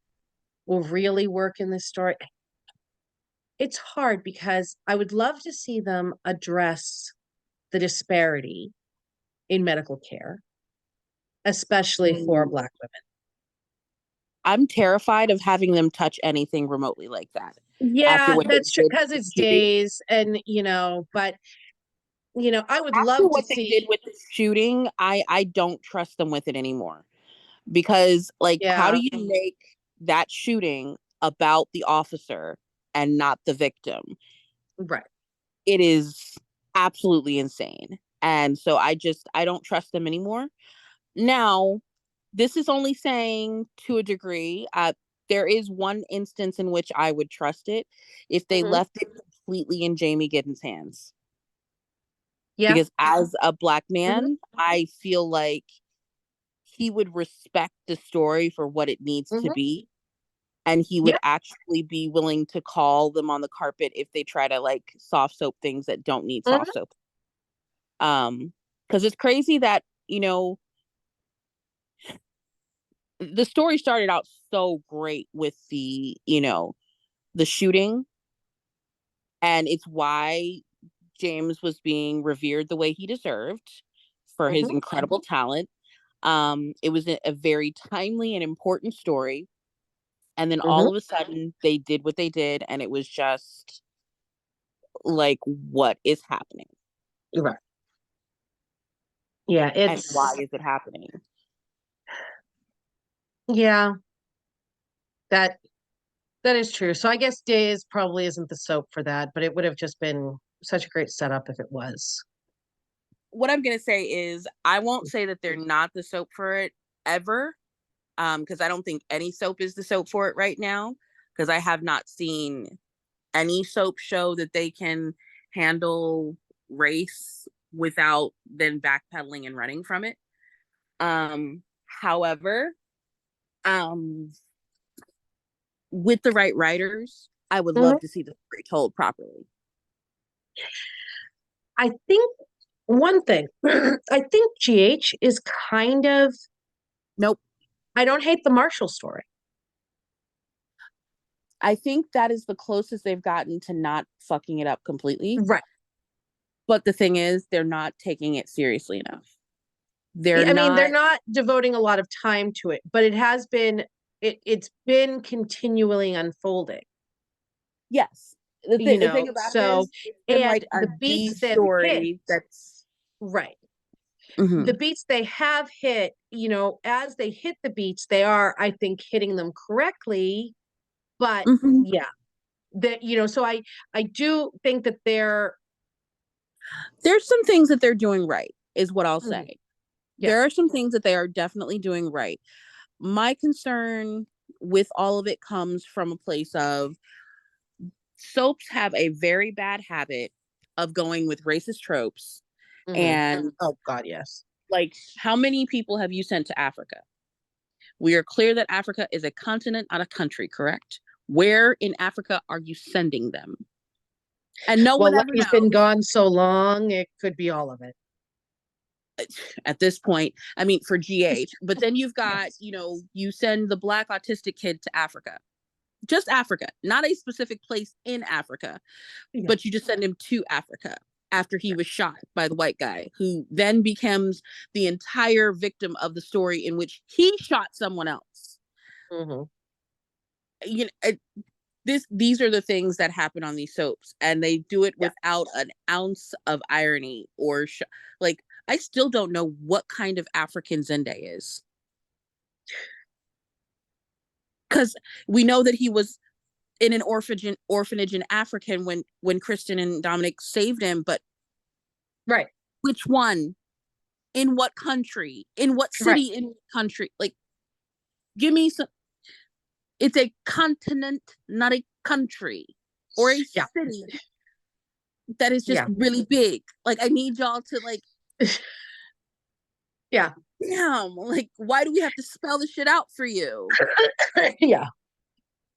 will really work in this story. It's hard because I would love to see them address the disparity in medical care, especially for Mm. Black women. I'm terrified of having them touch anything remotely like that after Yeah, what they that's true did with because the it's shooting. days and but I would After love to what they did see. with the shooting, I don't trust them with it anymore because like how do Yeah, you make that shooting about the officer and not the victim? right. It is absolutely insane. And so I don't trust them anymore. Now, this is only saying to a degree. There is one instance in which I would trust it if they Hmm. left it completely in Jamie Giddens' hands. Yeah. Because as a Black Hmm. man, I feel like he would respect the story for what it needs to Hmm. be. And he would Yeah. actually be willing to call them on the carpet if they try to like soft soap things that don't need soft Hmm. soap. Because it's crazy that, the story started out so great with the shooting, and it's why James was being revered the way he deserved for his Hmm. incredible talent. It was a very timely and important story, and then all Hmm. of a sudden they did what they did, and it was just like, what is happening, Right. Yeah, and why it's is it happening? yeah, that that is true. So I guess Days probably isn't the soap for that, but it would have just been such a great setup if it was. What I'm gonna say is, I won't say that they're not the soap for it ever, because I don't think any soap is the soap for it right now, because I have not seen any soap show that they can handle race without then backpedaling and running from it. However, um, with the right writers, I would Hmm. love to see the story told properly. I think one thing, I think GH is kind of, Nope. I don't hate the Marshall story. I think that is the closest they've gotten to not fucking it up completely. Right. But the thing is, they're not taking it seriously enough. They're Yeah, I mean, they're not. not devoting a lot of time to it, but it's been continually unfolding, Yes. The thing about it so, is, it's been and like a the D beats they've hit, story that's. right. The Mhm. beats they have hit, as they hit the beats, they are, I think, hitting them correctly. But Mhm. yeah, that, so I do think that they're, There's some things that they're doing right, is what I'll mhm, say. yeah. There are some things that they are definitely doing right. My concern with all of it comes from a place of, soaps have a very bad habit of going with racist tropes. Hmm. And Oh God, yes. like, how many people have you sent to Africa? We are clear that Africa is a continent, not a country, correct? Where in Africa are you sending them? And no one Well, ever Letty's been knows. gone so long, it could be all of it. at this point, I mean, for GH, but then you've got, you send the Black autistic kid to Africa, just Africa, not a specific place in Africa, but you just send him to Africa after he was shot by the white guy, who then becomes the entire victim of the story in which he shot someone else. Mm-hmm. These are the things that happen on these soaps, and they do it without an ounce of irony or like, I still don't know what kind of African Zende is, because we know that he was in an orphanage in Africa when Kristen and Dominic saved him, but right, which one, in what country, in what city, in what country? Like, give me some. It's a continent, not a country or a city that is just really big. Like, I need y'all to like, damn, like, why do we have to spell the shit out for you?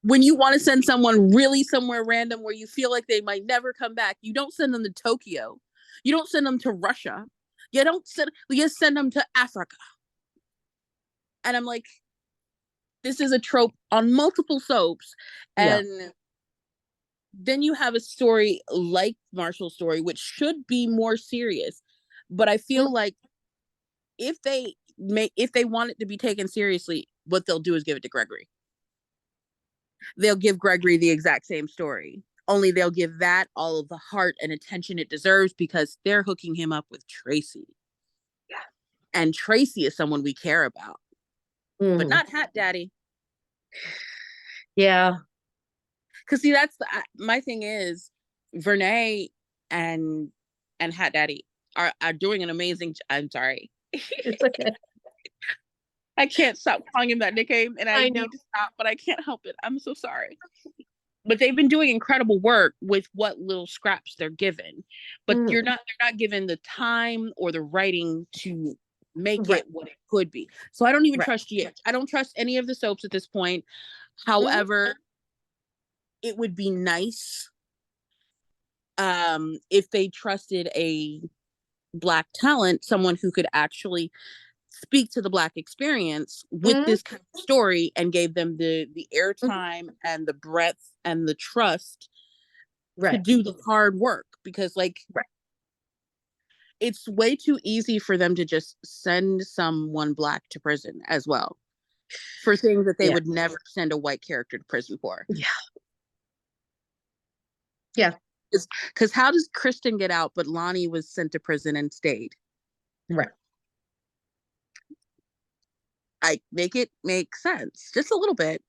When you want to send someone really somewhere random where you feel like they might never come back, you don't send them to Tokyo. You don't send them to Russia. You just send them to Africa. And I'm like, this is a trope on multiple soaps. And then you have a story like Marshall's story, which should be more serious. But I feel like if they want it to be taken seriously, what they'll do is give it to Gregory. They'll give Gregory the exact same story, only they'll give that all of the heart and attention it deserves, because they're hooking him up with Tracy. And Tracy is someone we care about, but not Hat Daddy. Because see, that's my thing is, Vernay and Hat Daddy are doing an amazing. I'm sorry. It's okay. I can't stop calling him that nickname, and I need to stop, but I can't help it. I'm so sorry. But they've been doing incredible work with what little scraps they're given. But they're not given the time or the writing to make it what it could be. So I don't even trust GH. I don't trust any of the soaps at this point. However, it would be nice if they trusted a Black talent, someone who could actually speak to the Black experience with this kind of story, and gave them the airtime and the breadth and the trust to do the hard work. Because like, it's way too easy for them to just send someone Black to prison as well, for things that they would never send a white character to prison for. Because how does Kristen get out, but Lonnie was sent to prison and stayed? I make it make sense just a little bit.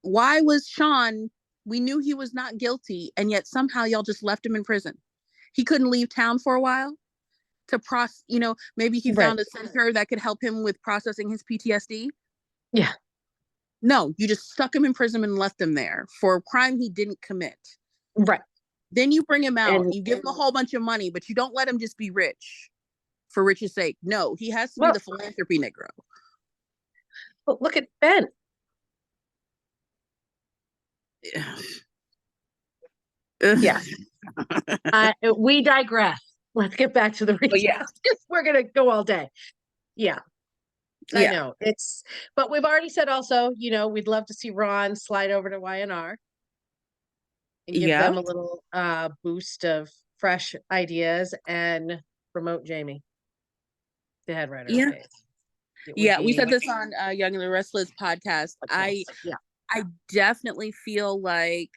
Why was Sean, we knew he was not guilty, and yet somehow y'all just left him in prison? He couldn't leave town for a while to maybe he found a center that could help him with processing his PTSD. No, you just stuck him in prison and left him there for a crime he didn't commit. Then you bring him out, you give him a whole bunch of money, but you don't let him just be rich for rich's sake. No, he has to be the philanthropy Negro. But look at Ben. We digress. Let's get back to the recap. We're gonna go all day. I know but we've already said also, we'd love to see Ron slide over to YNR and give them a little boost of fresh ideas and promote Jamie, the head writer. We said this on Young and the Restless podcast. I definitely feel like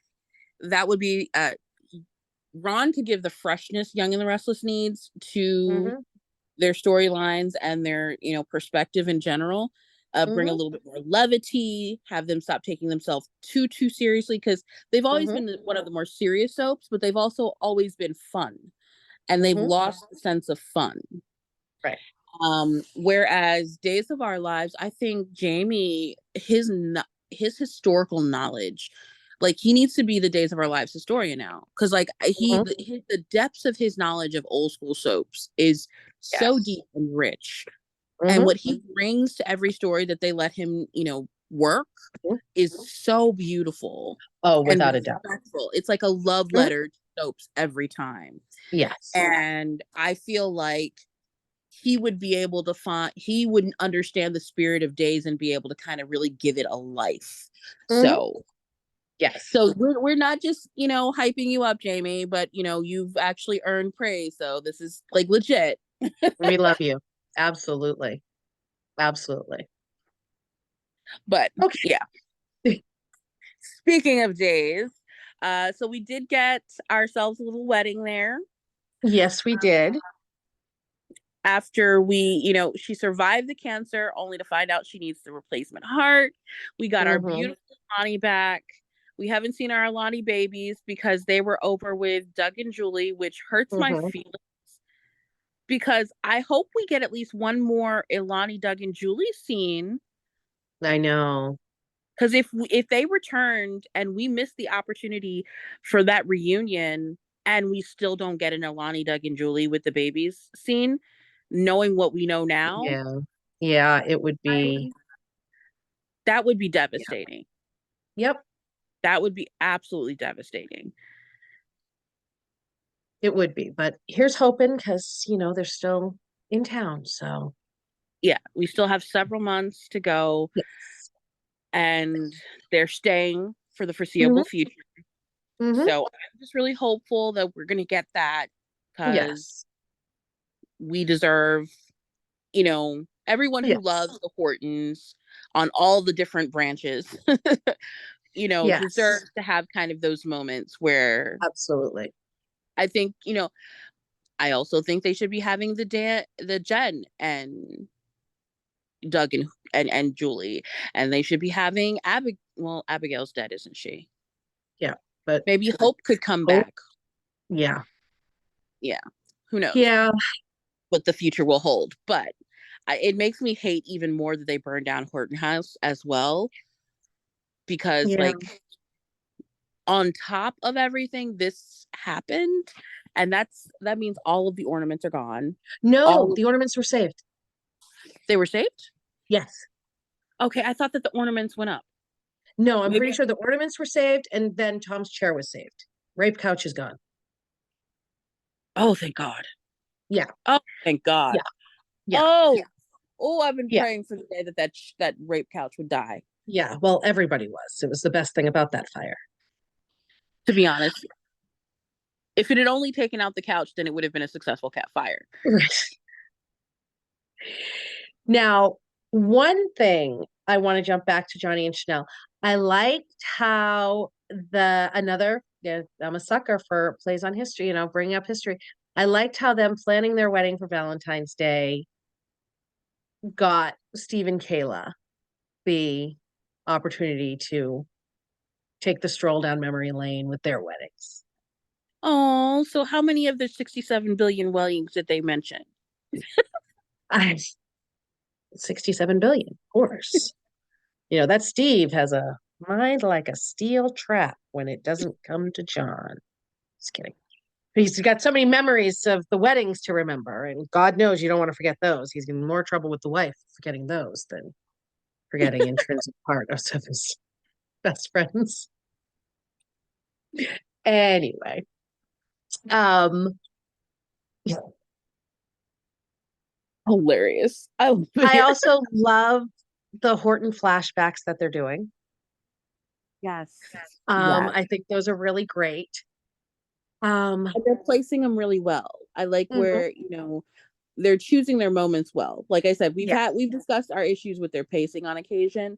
that would be Ron could give the freshness Young and the Restless needs to their storylines and their perspective in general. Bring a little bit more levity, have them stop taking themselves too seriously, because they've always been one of the more serious soaps, but they've also always been fun, and they've lost the sense of fun. Whereas Days of Our Lives, I think Jamie, his historical knowledge, like, he needs to be the Days of Our Lives historian now, because like the depths of his knowledge of old school soaps is so deep and rich. And what he brings to every story that they let him, work is so beautiful. Oh, without a doubt. It's like a love letter to soaps every time. Yes. And I feel like he would be able to find, he wouldn't understand the spirit of days and be able to kind of really give it a life. Hmm. So Yes. so we're not just, hyping you up, Jamie, but you've actually earned praise. So this is like legit. We love you. Absolutely. Absolutely. But Okay. yeah, speaking of days, so we did get ourselves a little wedding there. Yes, we did. After she survived the cancer only to find out she needs the replacement heart. We got our Hmm. beautiful Lonnie back. We haven't seen our Lonnie babies because they were over with Doug and Julie, which hurts my Hmm. feelings because I hope we get at least one more Ilani, Doug, and Julie scene. I know. Because if they returned and we missed the opportunity for that reunion, and we still don't get an Ilani, Doug, and Julie with the babies scene, knowing what we know now, Yeah. Yeah, it would be. that would be Yeah. devastating. Yep, That would be absolutely devastating. it would be. But here's hoping because, they're still in town. So, Yeah, we still have several months to go, yes. and they're staying for the Hmm. foreseeable future. Hmm. So I'm just really hopeful that we're going to get that because Yes. we deserve, everyone who Yes. loves the Hortons on all the different branches, Yes. deserves to have kind of those moments where Absolutely. I think, I also think they should be having the Jen and Doug and Julie, and they should be having Well, Abigail's dead, isn't she? Yeah. But Maybe Hope could come hope. back. Yeah. Yeah, who knows Yeah. what the future will hold. But it makes me hate even more that they burned down Horton House as well, because Yeah. like on top of everything, this happened, and that means all of the ornaments are gone. No, All the ornaments were saved. They were saved. Yes. Okay, I thought that the ornaments went up. No, I'm Maybe. pretty sure the ornaments were saved and then Tom's chair was saved. Rape couch is gone. Oh, thank God. Yeah. Oh, thank God. Yeah. Yeah. Oh, oh, I've been Yeah. praying for the day that rape couch would die. Yeah. Well, everybody was. It was the best thing about that fire. To be honest, if it had only taken out the couch, then it would have been a successful cat fire. Right. Now, one thing I want to jump back to Johnny and Chanel. I liked how yeah, I'm a sucker for plays on history, bringing up history. I liked how them planning their wedding for Valentine's Day got Steve and Kayla the opportunity to take the stroll down memory lane with their weddings. Oh, so how many of the 67 billion weddings did they mention? I 67 billion, of course. That Steve has a mind like a steel trap when it doesn't come to John. Just kidding. He's got so many memories of the weddings to remember, and God knows you don't want to forget those. He's in more trouble with the wife forgetting those than forgetting intrinsic parts of his best friends. Anyway, um, Hilarious. I love it I here. also love the Horton flashbacks that they're doing. Yes. Yes. I think those are really great. Um, And they're placing them really well. I like mhm. where, they're choosing their moments well. Like I said, Yes, we've discussed our issues with their pacing on occasion,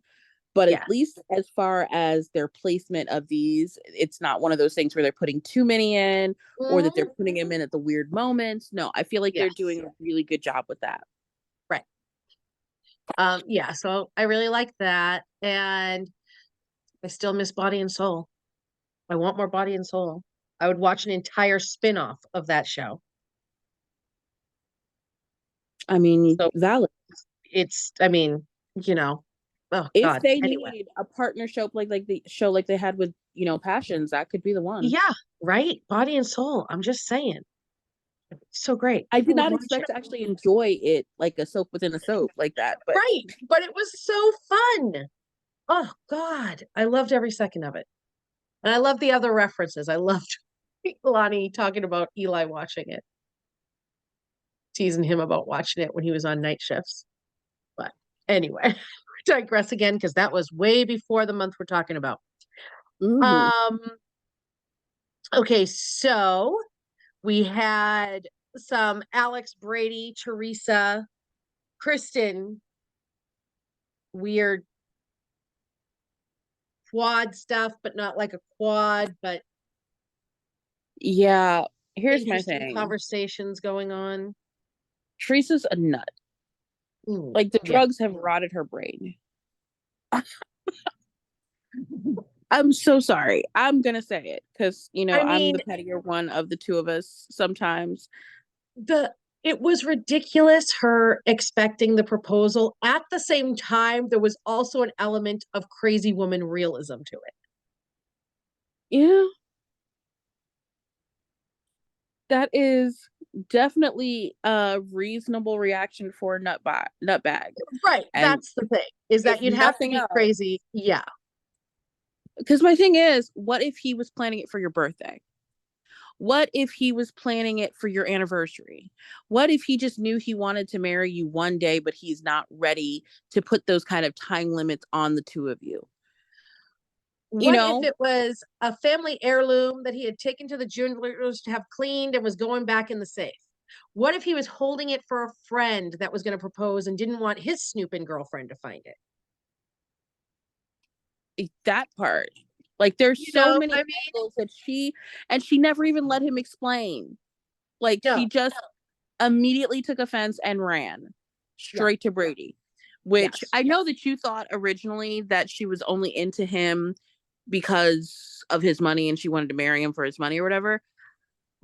but at yes. least as far as their placement of these, it's not one of those things where they're putting too many in or that they're Mhm. putting them in at the weird moments. No, I feel like they're Yes, doing a really good job with that. right. Yeah, so I really like that. And I still miss Body and Soul. I want more Body and Soul. I would watch an entire spin-off of that show. I mean, So valid. I mean, you know, oh If God. they Anyway. need a partnership like the show like they had with, Passions, that could be the one. Yeah, right. Body and Soul. I'm just saying. So great. I did People would not watch it. expect to actually enjoy it like a soap within a soap like that, but Right. But it was so fun. Oh God. I loved every second of it. And I love the other references. I loved Lonnie talking about Eli watching it. teasing him about watching it when he was on night shifts. But anyway, digress again because that was way before the month we're talking about. Mm-hmm. Um, okay, so we had some Alex, Brady, Teresa, Kristen, weird quad stuff, but not like a quad, but Yeah, here's my interesting thing. conversations going on. Teresa's a nut. Mm, Like the yeah. drugs have rotted her brain. I'm so sorry. I'm gonna say it because I I'm mean, the pettier one of the two of us sometimes. the it was ridiculous her expecting the proposal. At the same time, there was also an element of crazy woman realism to it. Yeah, that is definitely a reasonable reaction for a nutbag. Right. And That's the thing, is if that you'd have to nothing be else, crazy. Yeah. because my thing is, what if he was planning it for your birthday? What if he was planning it for your anniversary? What if he just knew he wanted to marry you one day, but he's not ready to put those kind of time limits on the two of you? You What if know, it was a family heirloom that he had taken to the jewelers to have cleaned and was going back in the safe? What if he was holding it for a friend that was going to propose and didn't want his snooping girlfriend to find it? that part. Like there's You so know, many I mean, angles that she never even let him explain. Like she no, just immediately took offense and ran yeah, straight to Brady, which yes. I know that you thought originally that she was only into him because of his money and she wanted to marry him for his money or whatever.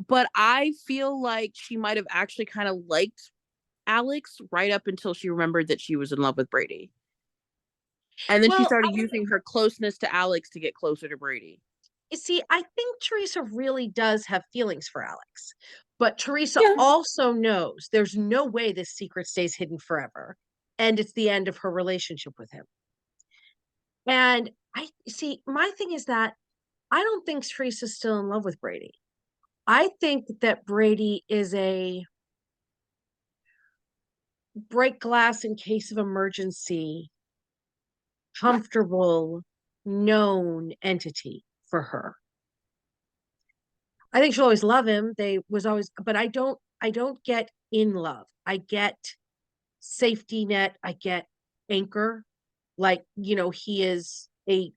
But I feel like she might have actually kind of liked Alex right up until she remembered that she was in love with Brady. And then she Well, started using her closeness to Alex to get closer to Brady. you see, I think Teresa really does have feelings for Alex, but Teresa Yeah. also knows there's no way this secret stays hidden forever. And it's the end of her relationship with him. And I see, my thing is that I don't think Teresa's still in love with Brady. I think that Brady is a break glass in case of emergency, comfortable, known entity for her. I think she'll always love him. They was always, but I don't get in love. I get safety net. I get anchor. Like, he is a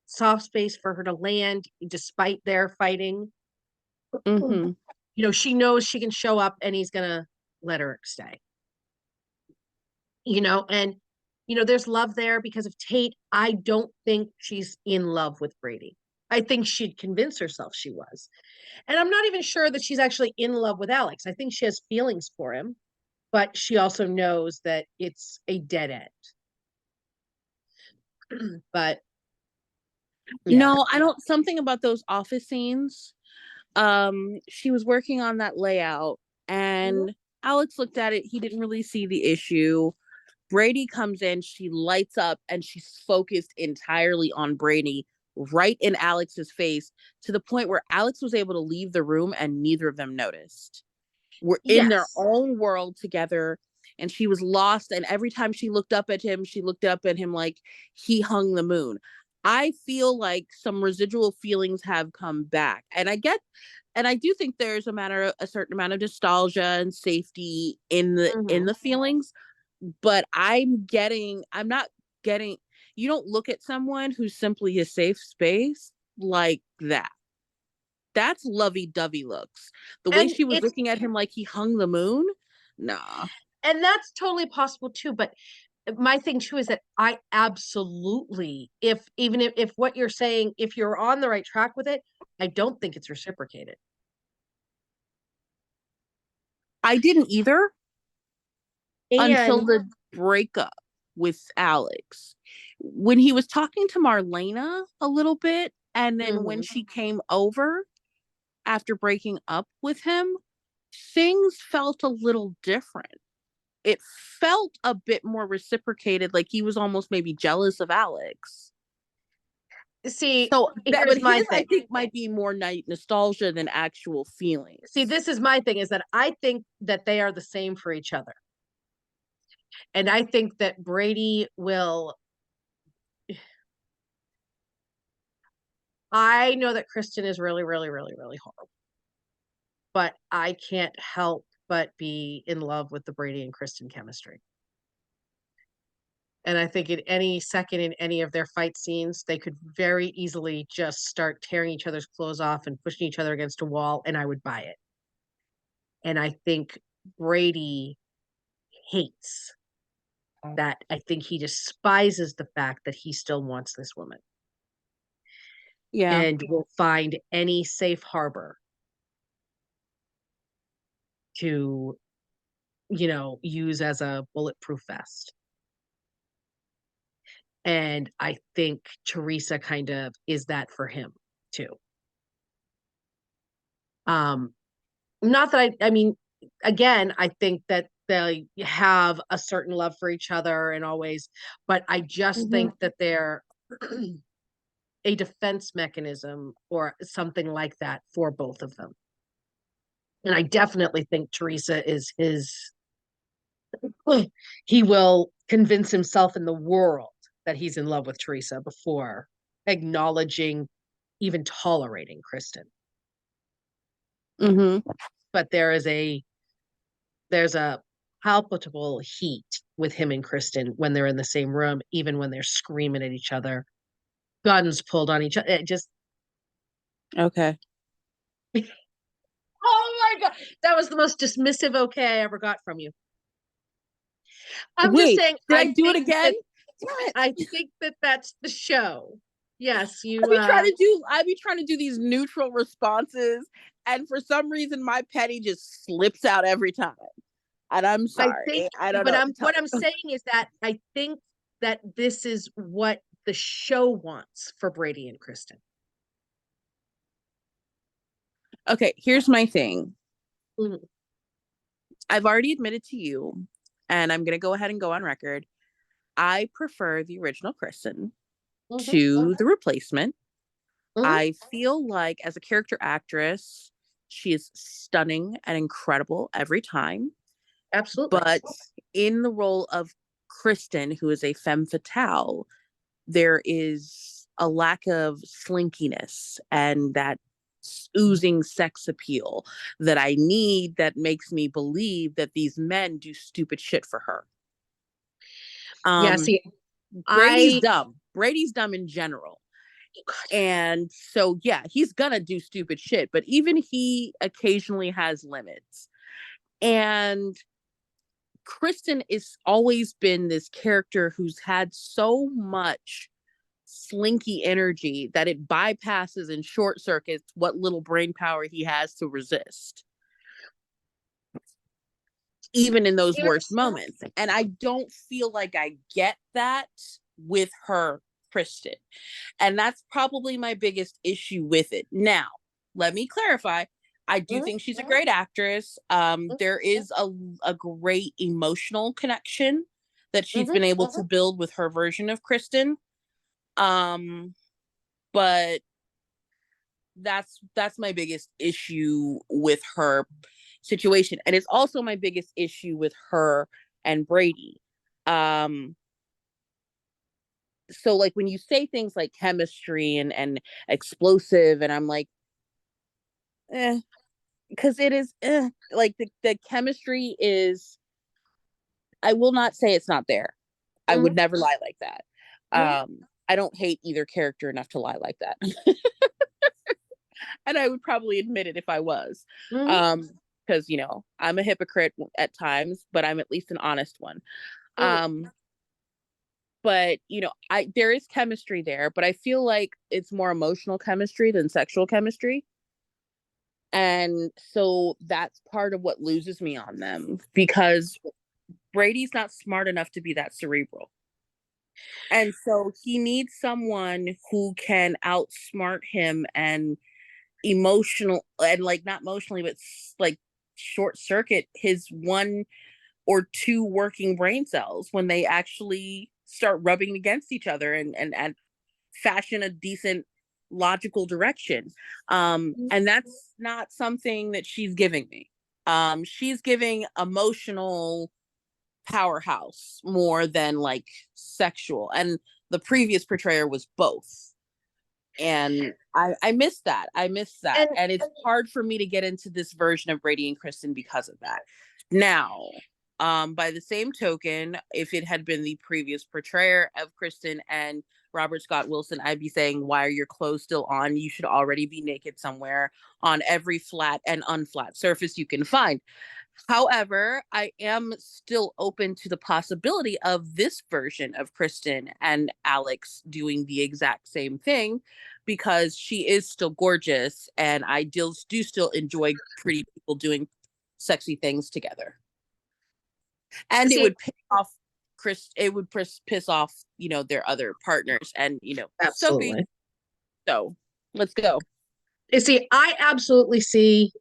soft space for her to land despite their fighting. Mm-hmm. She knows she can show up and he's gonna let her stay. And there's love there because of Tate. I don't think she's in love with Brady. I think she'd convince herself she was. And I'm not even sure that she's actually in love with Alex. I think she has feelings for him, but she also knows that it's a dead end. But yeah. No, I don't. Something about those office scenes. She was working on that layout, Mhm. and Alex looked at it. He didn't really see the issue. Brady comes in, she lights up, and she's focused entirely on Brady, right in Alex's face, to the point where Alex was able to leave the room and neither of them noticed. Were in their Yes. own world together, and she was lost. And every time she looked up at him, she looked up at him like he hung the moon. I feel like some residual feelings have come back, and I do think there's a certain amount of nostalgia and safety in Hmm. the feelings, but I'm not getting. You don't look at someone who's simply a safe space like that. That's lovey-dovey looks. The way And she was it's looking at him like he hung the moon, nah. and that's totally possible too. But my thing too is that I absolutely, if even if what you're saying, if you're on the right track with it, I don't think it's reciprocated. I didn't either until And the breakup with Alex. When he was talking to Marlena a little bit, and then when mhm. she came over after breaking up with him, things felt a little different. It felt a bit more reciprocated, like he was almost maybe jealous of Alex. See, So that, but here's my his I thing. think might be more nostalgia than actual See, feelings. this is my thing, is that I think that they are the same for each other. And I think that Brady will, I know that Kristen is really, really, really, really horrible, but I can't help but be in love with the Brady and Kristen chemistry. And I think in any second in any of their fight scenes, they could very easily just start tearing each other's clothes off and pushing each other against a wall, and I would buy it. And I think Brady hates that. I think he despises the fact that he still wants this woman Yeah. and will find any safe harbor to, use as a bulletproof vest. And I think Teresa kind of is that for him too. Um, Not that I mean, again, I think that they have a certain love for each other and always, but I just Mm-hmm. think that they're a defense mechanism or something like that for both of them. And I definitely think Teresa is he will convince himself in the world that he's in love with Teresa before acknowledging, even tolerating Kristen. Mm-hmm. But there's a palpable heat with him and Kristen when they're in the same room, even when they're screaming at each other, guns pulled on each other. It just, Okay. oh my God, that was the most dismissive okay I ever got from you. I'm just Wait, saying, did I do it again? Damn it. I think that that's the show. Yes, I you, be trying to do I be trying to do these neutral responses, and for some reason my petty just slips out every time. And I'm I think, sorry. I don't but know what to tell what I'm you. saying is that I think that this is what the show wants for Brady and Kristen. Okay, here's my thing. Mhm. I've already admitted to you, and I'm gonna go ahead and go on record. I prefer the original Kristen Mhm. to the replacement. Mhm. I feel like as a character actress, she is stunning and incredible every time. Absolutely. But in the role of Kristen, who is a femme fatale, there is a lack of slinkiness and that oozing sex appeal that I need, that makes me believe that these men do stupid shit for her. Yeah, Um, see, Brady's I dumb. Brady's dumb in general. And so, yeah, he's gonna do stupid shit, but even he occasionally has limits. And Kristen is always been this character who's had so much slinky energy that it bypasses and short circuits what little brain power he has to resist, even in those worst moments. And I don't feel like I get that with her, Kristen. And that's probably my biggest issue with it. Now, let me clarify. I do think she's a great actress. There is a great emotional connection that she's Mhm. been able to build with her version of Kristen. Um, but that's my biggest issue with her situation, and it's also my biggest issue with her and Brady. Um, so like when you say things like chemistry and explosive, and I'm like, because it is like the chemistry is. I will not say it's not there. I would Mhm. never lie like that. Mhm. I don't hate either character enough to lie like that. And I would probably admit it if I was. Mhm. Um, because I'm a hypocrite at times, but I'm at least an honest one. Mhm. Um, but I there is chemistry there, but I feel like it's more emotional chemistry than sexual chemistry. And so that's part of what loses me on them, because Brady's not smart enough to be that cerebral. And so he needs someone who can outsmart him and emotional, and like not emotionally, but like short circuit his one or two working brain cells when they actually start rubbing against each other and fashion a decent logical direction. And that's not something that she's giving me. She's giving emotional powerhouse more than like sexual. And the previous portrayer was both. And I miss that. I miss that. And it's hard for me to get into this version of Brady and Kristen because of that. Now, by the same token, if it had been the previous portrayer of Kristen and Robert Scott Wilson, I'd be saying, why are your clothes still on? You should already be naked somewhere on every flat and unflat surface you can find. However, I am still open to the possibility of this version of Kristen and Alex doing the exact same thing because she is still gorgeous and I do still enjoy pretty people doing sexy things together. And it would piss off it would piss off, their other partners and, Absolutely. So let's go. You see, I absolutely see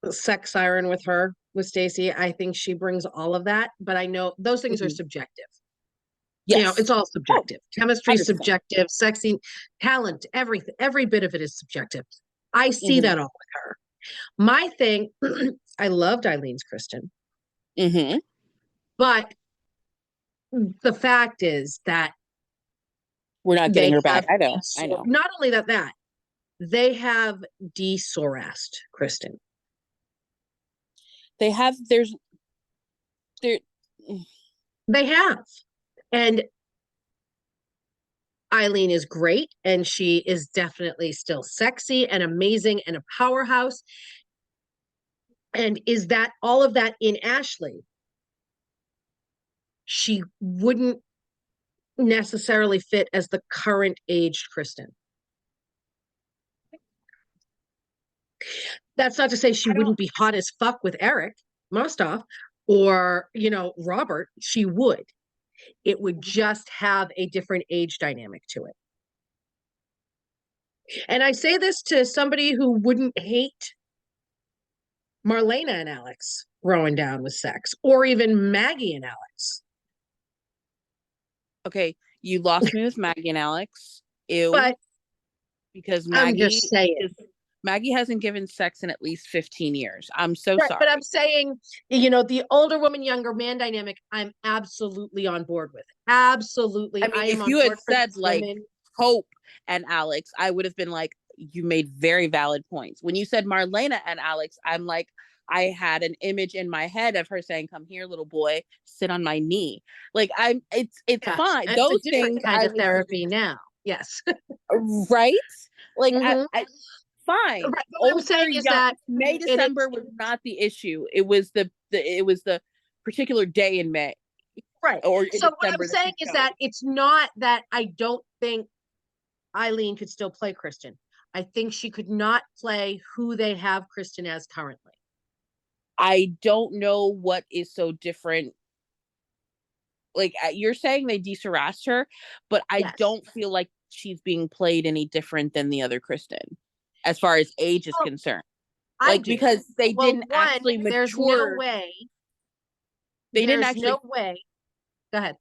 the sex siren with her, with Stacey. I think she brings all of that, but I know those things are subjective. Yes. It's all subjective. Chemistry is 100%. subjective, sexy, talent, everything, every bit of it is subjective. I see that all with her. My thing, I loved Eileen's Kristen. But the fact is that we're not getting her back. I know. Not only that they have de-Sorast Kristen. They have. They have, and Eileen is great, and she is definitely still sexy and amazing and a powerhouse. And is that all of that in Ashley? She wouldn't necessarily fit as the current aged Kristen. That's not to say she wouldn't be hot as fuck with Eric Mostoff or, Robert. She would. It would just have a different age dynamic to it. And I say this to somebody who wouldn't hate Marlena and Alex throwing down with sex, or even Maggie and Alex. Okay, you lost me with Maggie and Alex. Ew. But because I'm just saying. Maggie hasn't given sex in at least 15 years. I'm so sorry. But I'm saying, the older woman, younger man dynamic, I'm absolutely on board with. Absolutely. I mean, if you had said like Hope and Alex, I would have been like, you made very valid points. When you said Marlena and Alex, I'm like, I had an image in my head of her saying, "Come here, little boy, sit on my knee." Like it's fine. It's those a different things kind of therapy now. Yes. Right? Like I fine. Right. What I'm saying is that May December was not the issue. It was the particular day in May. Right. So what I'm saying is that it's not that I don't think Eileen could still play Kristen. I think she could not play who they have Kristen as currently. I don't know what is so different. Like you're saying they de-Sorast her, but I don't feel like she's being played any different than the other Kristen as far as age is concerned. Because they didn't actually mature. There's no way. No way. Go ahead.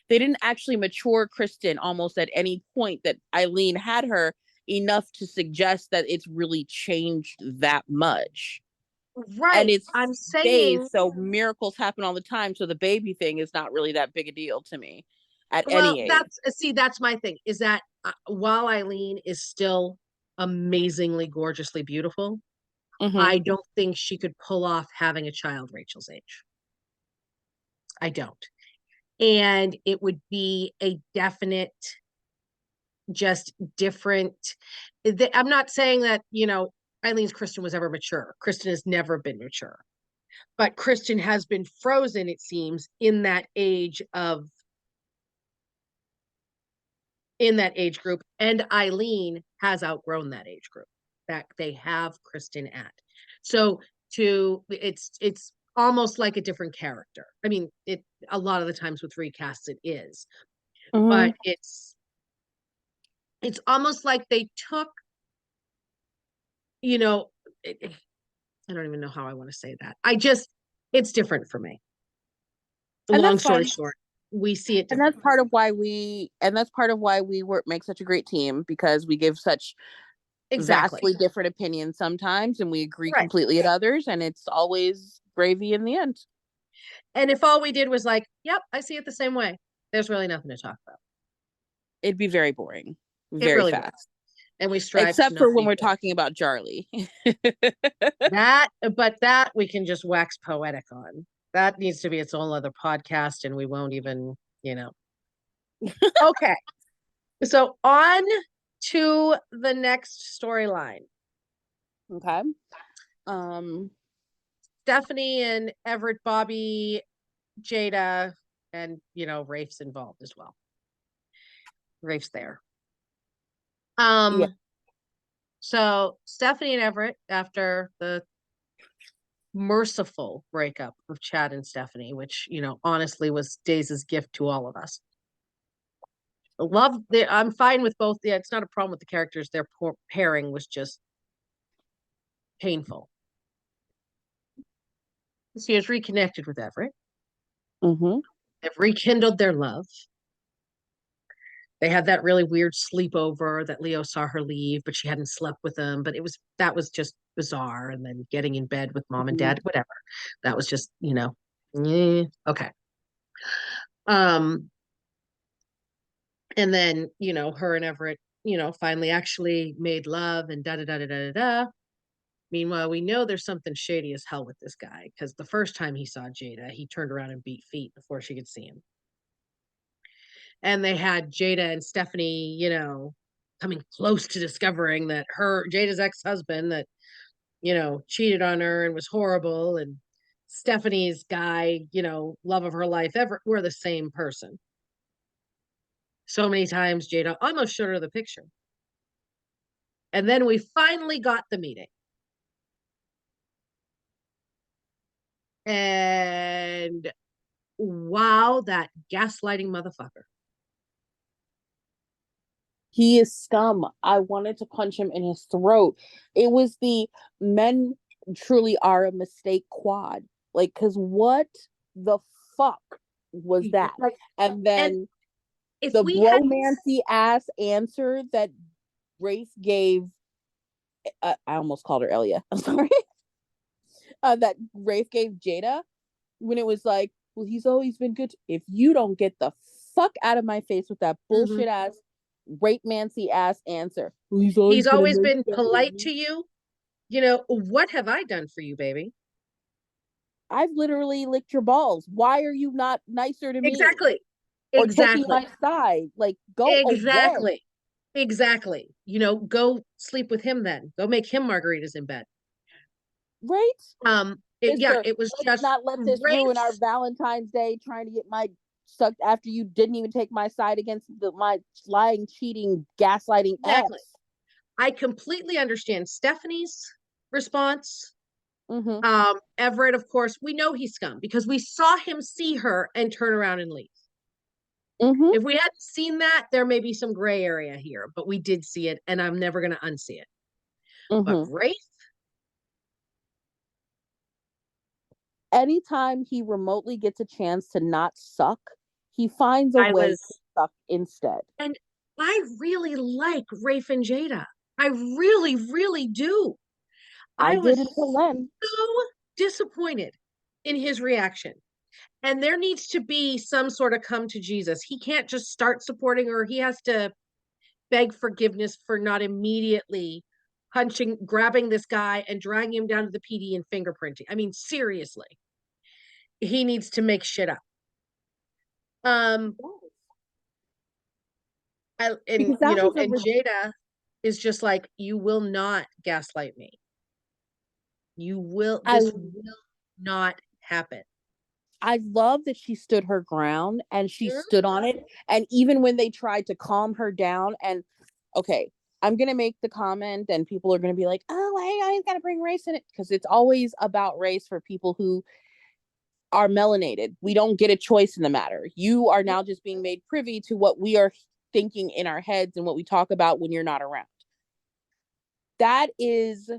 They didn't actually mature Kristen almost at any point that Eileen had her enough to suggest that it's really changed that much. Right. And it's I'm saying so miracles happen all the time. So the baby thing is not really that big a deal to me at any age. That's my thing, is that while Eileen is still amazingly gorgeously beautiful, I don't think she could pull off having a child Rachel's age. I don't. And it would be a definite, just different. I'm not saying that, Eileen's Kristen was ever mature. Kristen has never been mature. But Kristen has been frozen, it seems, in that age group. And Eileen has outgrown that age group that they have Kristen at. So it's almost like a different character. I mean, a lot of the times with recasts it is. But it's almost like they took, I don't even know how I want to say that. It's different for me. Long story short. we see it And that's differently. part of why we work make such a great team, because we give such Exactly. vastly different opinions sometimes, and we agree Right. completely at others, and it's always gravy in the end. And if all we did was like, yep, I see it the same way, there's really nothing to talk about. It'd be very boring, It very really would. fast. And we strive to Except not for when be we're boring. talking about Charlie. That, but that we can just wax poetic on. That needs to be its own other podcast, and we won't even, you know. Okay. So on to the next storyline. Okay. Um, Stephanie and Everett, Bobby, Jada, and Rafe's involved as well. Rafe's there. yeah. So Stephanie and Everett, after the merciful breakup of Chad and Stephanie, which, honestly was Days' gift to all of us. I'm fine with both. Yeah, it's not a problem with the characters. Their pairing was just painful. She has reconnected with Everett. Mm-hmm. They've rekindled their love. They had that really weird sleepover that Leo saw her leave, but she hadn't slept with him. But that was just bizarre. And then getting in bed with mom and Mm-hmm. dad, whatever. That was just, okay. Um, and then, her and Everett, finally actually made love and da da da da da da. Meanwhile, we know there's something shady as hell with this guy, because the first time he saw Jada, he turned around and beat feet before she could see him. And they had Jada and Stephanie, coming close to discovering that Jada's ex-husband that, cheated on her and was horrible, and Stephanie's guy, love of her life, ever were the same person. So many times Jada almost showed her the picture. And then we finally got the meeting. And wow, that gaslighting motherfucker. He is scum. I wanted to punch him in his throat. It was the men truly are a mistake quad. Like, because what the fuck was that? Like, And and then if the we had bromancy ass answer that Rafe gave, I almost called her Elia. I'm sorry. That Rafe gave Jada when it was like, well, he's always been good. If you don't get the fuck out of my face with that Mhm. bullshit ass, rape mancy ass answer, well, he's always He's been a always nice been polite guy. to you. What have I done for you, baby? I've literally licked your balls. Why are you not nicer to me Exactly. or taking Exactly. my side? Like, go away. Exactly. Exactly. Go sleep with him then. Go make him margaritas in bed. Right? Yeah, Mister, it was let's just not let this ruin our Rafe. Valentine's Day trying to get my sucked after you didn't even take my side against my lying, cheating, gaslighting Exactly. ex. I completely understand Stephanie's response. Mm-hmm. Everett, of course, we know he's scum because we saw him see her and turn around and leave. Mm-hmm. If we hadn't seen that, there may be some gray area here, but we did see it, and I'm never going to unsee it. But Mm-hmm. Rafe, Anytime he remotely gets a chance to not suck, he finds a I way to was, suck instead. and I really like Rafe and Jada. I really, really do. I I did was until then. so disappointed in his reaction. And there needs to be some sort of come to Jesus. He can't just start supporting her. He has to beg forgiveness for not immediately grabbing this guy and dragging him down to the PD and fingerprinting. I mean, seriously, he needs to make shit up. Um, Because that was a and Jada is just like, you will not gaslight me. I This will not happen. I love that she stood her ground and she Mhm. stood on it. And even when they tried to calm her down, and okay, I'm gonna make the comment, and people are gonna be like, "Oh, I always gotta bring race in it," because it's always about race for people who are melanated. We don't get a choice in the matter. You are now just being made privy to what we are thinking in our heads and what we talk about when you're not around. That is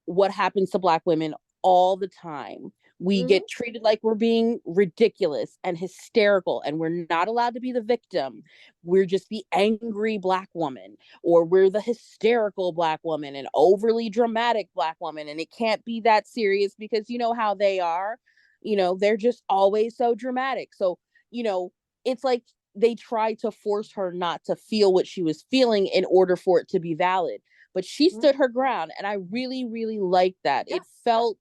what happens to Black women all the time. We Mhm. get treated like we're being ridiculous and hysterical, and we're not allowed to be the victim. We're just the angry Black woman, or we're the hysterical Black woman, an overly dramatic Black woman. And it can't be that serious because you know how they are. They're just always so dramatic. So, it's like they tried to force her not to feel what she was feeling in order for it to be valid. But she Mhm. stood her ground, and I really, really liked that. Yeah. It felt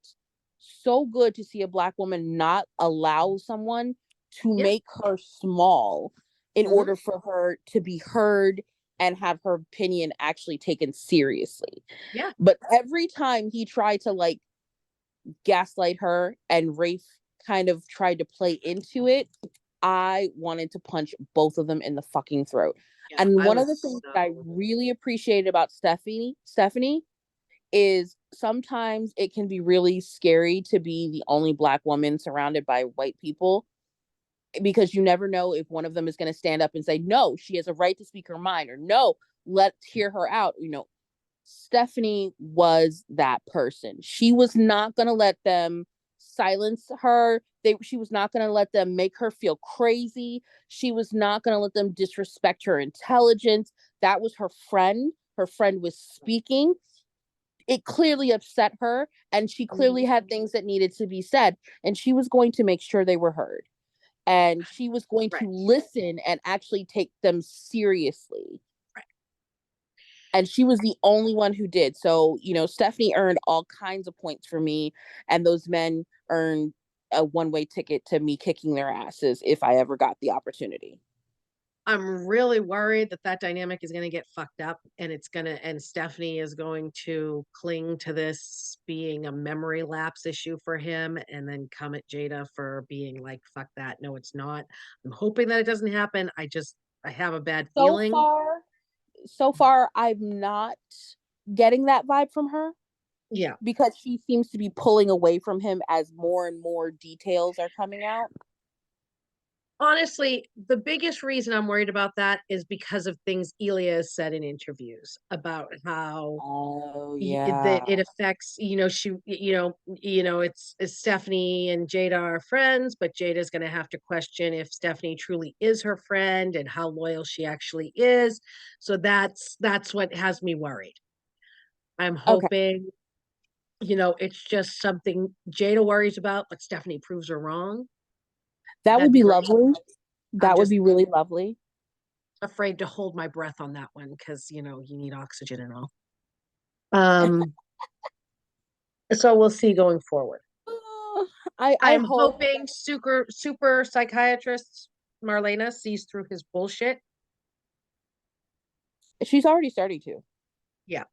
so good to see a Black woman not allow someone to Yeah. make her small in Mhm. order for her to be heard and have her opinion actually taken seriously. Yeah. But every time he tried to like gaslight her and Rafe kind of tried to play into it, I wanted to punch both of them in the fucking throat. Yeah. And I one of was the things that I so really appreciated about Stephanie is sometimes it can be really scary to be the only Black woman surrounded by white people, because you never know if one of them is going to stand up and say, no, she has a right to speak her mind, or no, let's hear her out. Stephanie was that person. She was not going to let them silence her. She was not going to let them make her feel crazy. She was not going to let them disrespect her intelligence. That was her friend. Her friend was speaking. It clearly upset her, and she clearly Mhm. had things that needed to be said, and she was going to make sure they were heard. And she was going to Right. listen and actually take them seriously. Right. And she was the only one who did. So, Stephanie earned all kinds of points for me, and those men earned a one-way ticket to me kicking their asses if I ever got the opportunity. I'm really worried that that dynamic is going to get fucked up, and and Stephanie is going to cling to this being a memory lapse issue for him and then come at Jada for being like, fuck that. No, it's not. I'm hoping that it doesn't happen. I have a bad So feeling. far, so far, I'm not getting that vibe from her, Yeah. because she seems to be pulling away from him as more and more details are coming out. Honestly, the biggest reason I'm worried about that is because of things Elia has said in interviews about how Oh that yeah. it affects, it's Stephanie and Jada are friends, but Jada's going to have to question if Stephanie truly is her friend and how loyal she actually is. So that's what has me worried. I'm Okay. hoping, it's just something Jada worries about, but Stephanie proves her wrong. That would That'd be be great. lovely. I'm That would just be really lovely. afraid to hold my breath on that one because you need oxygen and all. Um, so we'll see going forward. I I'm hope hoping super psychiatrist Marlena sees through his bullshit. she's already starting to. Yeah.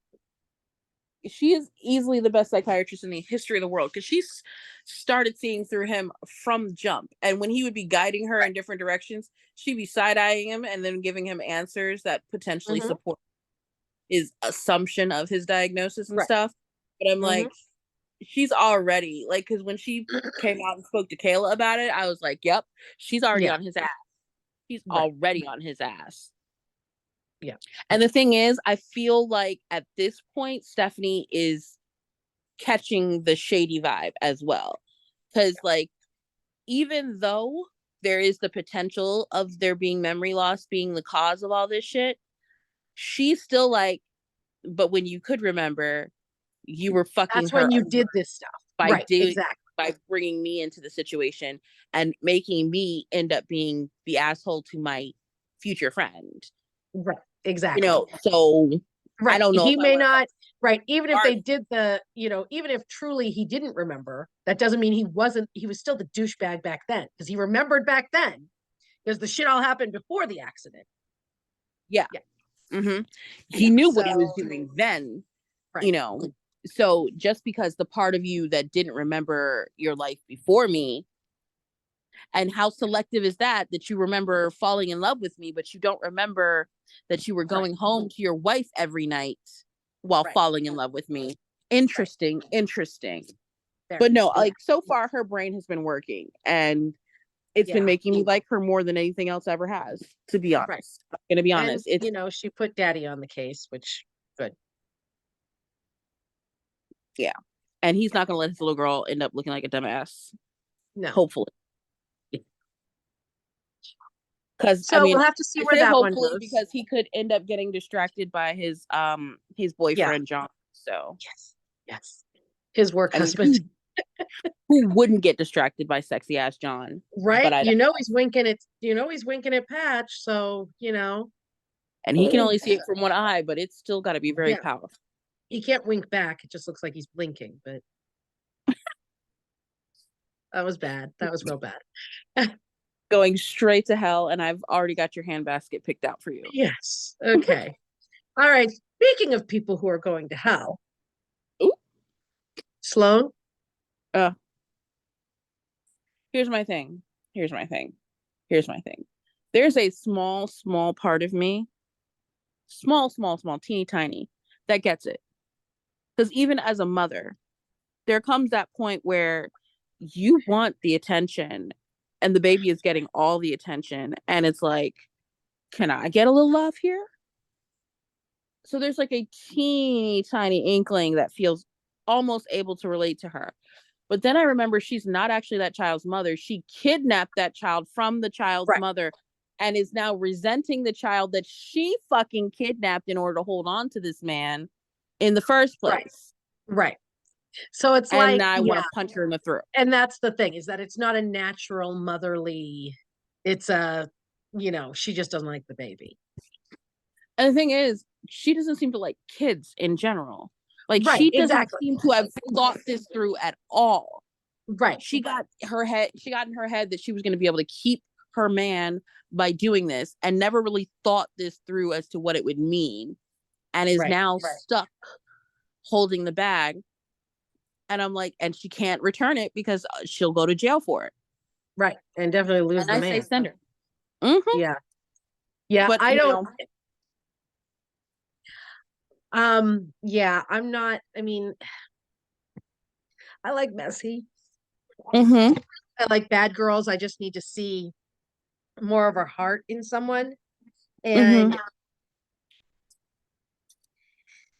She is easily the best psychiatrist in the history of the world, because she's started seeing through him from jump. And when he would be guiding her in different directions, she'd be side eyeing him and then giving him answers that potentially Hmm. support his assumption of his diagnosis and Right. stuff. But I'm Hmm. like, she's already like, because when she came out and spoke to Kayla about it, I was like, yep, she's already Yeah. on his ass. He's Right. already on his ass. Yeah. And the thing is, I feel like at this point, Stephanie is catching the shady vibe as well. Because, like, even though there is the potential of there being memory loss being the cause of all this shit, she's still like, but when you could remember, you were fucking That's her when you over did this stuff. by Right. doing Exactly. by bringing me into the situation and making me end up being the asshole to my future friend. Right. Exactly. So I Right. don't know if He I may want to not, right. Even if start. they did even if truly he didn't remember, that doesn't mean he was still the douchebag back then because he remembered back then because the shit all happened before the accident. Yeah. Yeah. Hmm. Yeah. He knew what he was So, doing then, you right. know. So just because the part of you that didn't remember your life before me, and how selective is that you remember falling in love with me, but you don't remember that you were Right. going home to your wife every night while Right. falling in love with me. Right. Interesting. But Very. no, like so far her brain has been working, and it's been Yeah. making me like her more than anything else ever has, to be Right. honest. I'm gonna be And, honest. It's she put daddy on the case, which good. yeah. And he's not going to let his little girl end up looking like a dumbass. No. Hopefully. Because I So mean, we'll have to see I where say that one hopefully goes. because he could end up getting distracted by his Yeah. boyfriend John. So Yes. Yes. His work I mean, husband. who wouldn't get distracted by sexy ass John? But Right? I You don't. know he's winking at Patch, so And he can only see it from one eye, but it's still got to be very yeah. powerful. He can't wink back. It just looks like he's blinking, but that was bad. That was real bad. Going straight to hell, and I've already got your handbasket picked out for you. Yes. Okay. All right. Speaking of people who are going to hell, Ooh, Sloan. uh, here's my thing. Here's my thing. Here's my thing. There's a small, small part of me, small, small, small, teeny tiny, that gets it. Because even as a mother, there comes that point where you want the attention and the baby is getting all the attention. And it's like, can I get a little love here? So there's like a teeny tiny inkling that feels almost able to relate to her. But then I remember she's not actually that child's mother. She kidnapped that child from the child's Right. mother and is now resenting the child that she fucking kidnapped in order to hold on to this man in the first Right. place. Right. So it's And like, now I want yeah. to punch her in the throat. And that's the thing, is that it's not a natural motherly, it's she just doesn't like the baby. And the thing is, she doesn't seem to like kids in general. Like Right, she doesn't exactly. seem to have thought this through at all. Right. She got in her head that she was going to be able to keep her man by doing this and never really thought this through as to what it would mean and is now stuck holding the bag. And I'm like, and she can't return it because she'll go to jail for it. Right. And definitely lose And the I man. say send her. Mm-hmm. Yeah. Yeah. But I don't yeah, I'm not, I like messy. mm-hmm. I like bad girls. I just need to see more of her heart in someone. Mm-hmm. And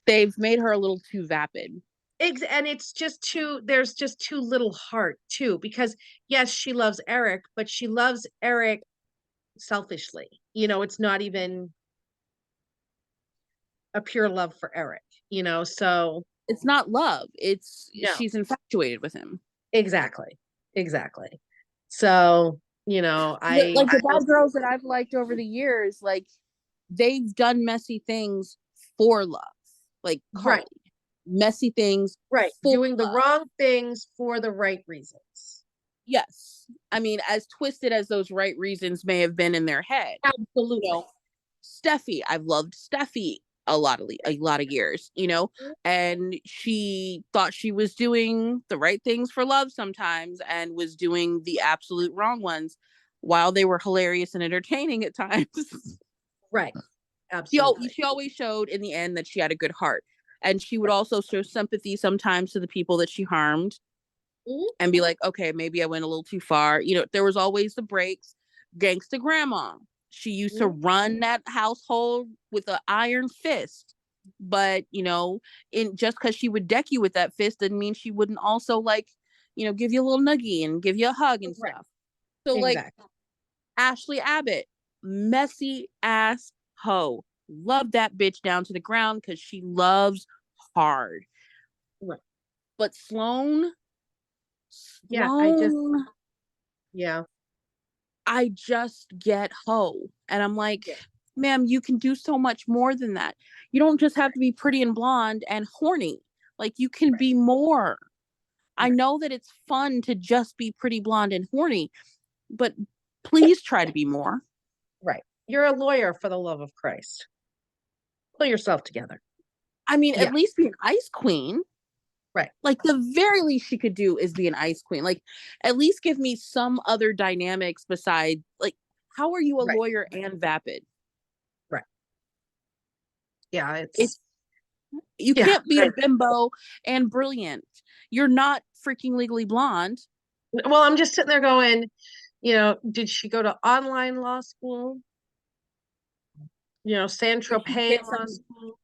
They've made her a little too vapid. and it's just there's just too little heart too, because yes, she loves Eric, but she loves Eric selfishly. It's not even a pure love for Eric, so It's not love. It's no, she's infatuated with him. exactly. Exactly. So, Like the I will, bad girls that I've liked over the years, like they've done messy things for love. Like Carly, right, messy things right. for Doing the love. wrong things for the right reasons. Yes. I mean, as twisted as those right reasons may have been in their head. Absolutely. Steffi, I've loved Steffi a lot of years, and she thought she was doing the right things for love sometimes and was doing the absolute wrong ones while they were hilarious and entertaining at times. Right. Absolutely. She always showed in the end that she had a good heart. And she would also show sympathy sometimes to the people that she harmed Mhm. and be like, okay, maybe I went a little too far. There was always the breaks. Gangsta grandma. She used to run that household with an iron fist. But, in just because she would deck you with that fist didn't mean she wouldn't also give you a little nuggie and give you a hug and Right. stuff. So Exactly. Ashley Abbott, messy ass hoe. Love that bitch down to the ground because she loves hard. Right. But Yeah, Sloan, yeah. I just get hoe. And I'm like, Yeah. ma'am, you can do so much more than that. You don't just have to be pretty and blonde and horny. Like, you can be more. I know that it's fun to just be pretty blonde and horny, but please try to be more. Right. You're a lawyer, for the love of Christ. Pull yourself together. I mean, Yeah. at least be an ice queen. Right. Like, the very least she could do is be an ice queen. Like, at least give me some other dynamics besides, like, how are you a Right. lawyer and vapid? Right. Yeah, It's You yeah. can't be a bimbo and brilliant. You're not freaking Legally Blonde. Well, I'm just sitting there going, did she go to online law school? San Did she Tropez get law some school?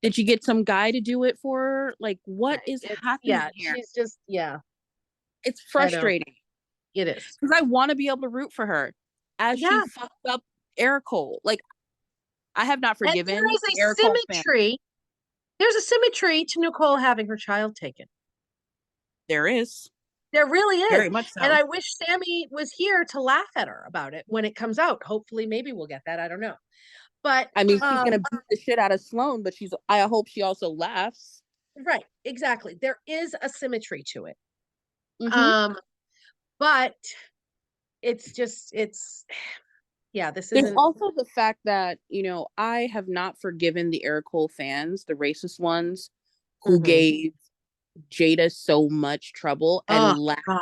Did you get some guy to do it for her? Like, what is happening here? she's just, yeah, It's I know. frustrating It is. because I want to be able to root for her as she Yeah. fucked up Eric Cole. Like, I have not And there forgiven is a the Eric Cole fan. symmetry. There's a symmetry to Nicole having her child taken. There is There really is. very much And so. I wish Sammy was here to laugh at her about it when it comes out. Hopefully, maybe we'll get that. I don't know. But I mean, she's gonna beat the shit out of Sloane, but she's. I hope she also laughs. right, exactly. There is a symmetry to it. Mm-hmm. Um, but it's yeah, this There's isn't. also the fact that, I have not forgiven the Eric Cole fans, the racist ones, who Mhm. gave Jada so much trouble Oh and laughed God,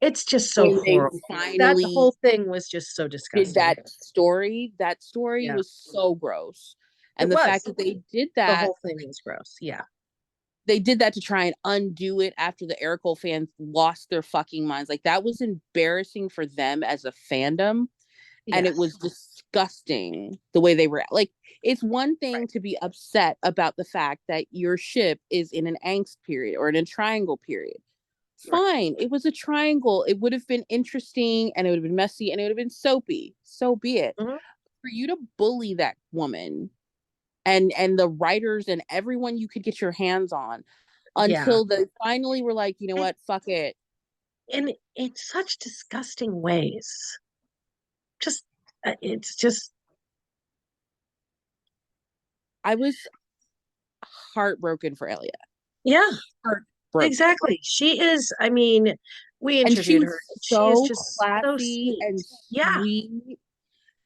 it's just so when they horrible. That finally whole thing was just so did disgusting. that story Yeah, was so gross. it And the fact was. that they did The that, whole thing was gross. Yeah. to try and undo it after the Eric Cole fans lost their fucking minds. Like, that was embarrassing for them as a fandom. And it Yes. was disgusting the way they were. Like, it's one thing Right. to be upset about the fact that your ship is in an angst period or in a triangle period. Right. Fine, it was a triangle. It would have been interesting and it would have been messy and it would have been soapy. So be it. Mhm. For you to bully that woman and the writers and everyone you could get your hands on Yeah. until they finally were like, you know And, what, fuck it. and in such disgusting ways. Just it's just I was heartbroken for Elliot. yeah, Heartbroken. exactly. She is, I mean, we And she interviewed was her and she is so just so classy sweet. and Yeah. sweet.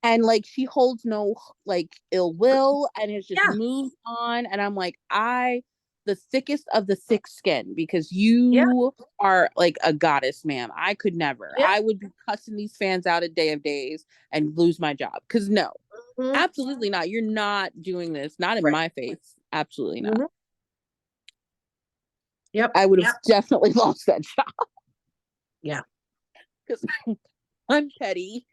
And like, she holds no like ill will and has just Yeah. moved on. And I'm like, the thickest of the thick skin, because Yeah. you are like a goddess, ma'am. I could never. Yeah. I would be cussing these fans out a day of days and lose my job. Because no, Mhm. absolutely not. You're not doing this. Not in Right. my face. Absolutely not. Mhm. Yep. I would have definitely lost that job Yeah. because I'm petty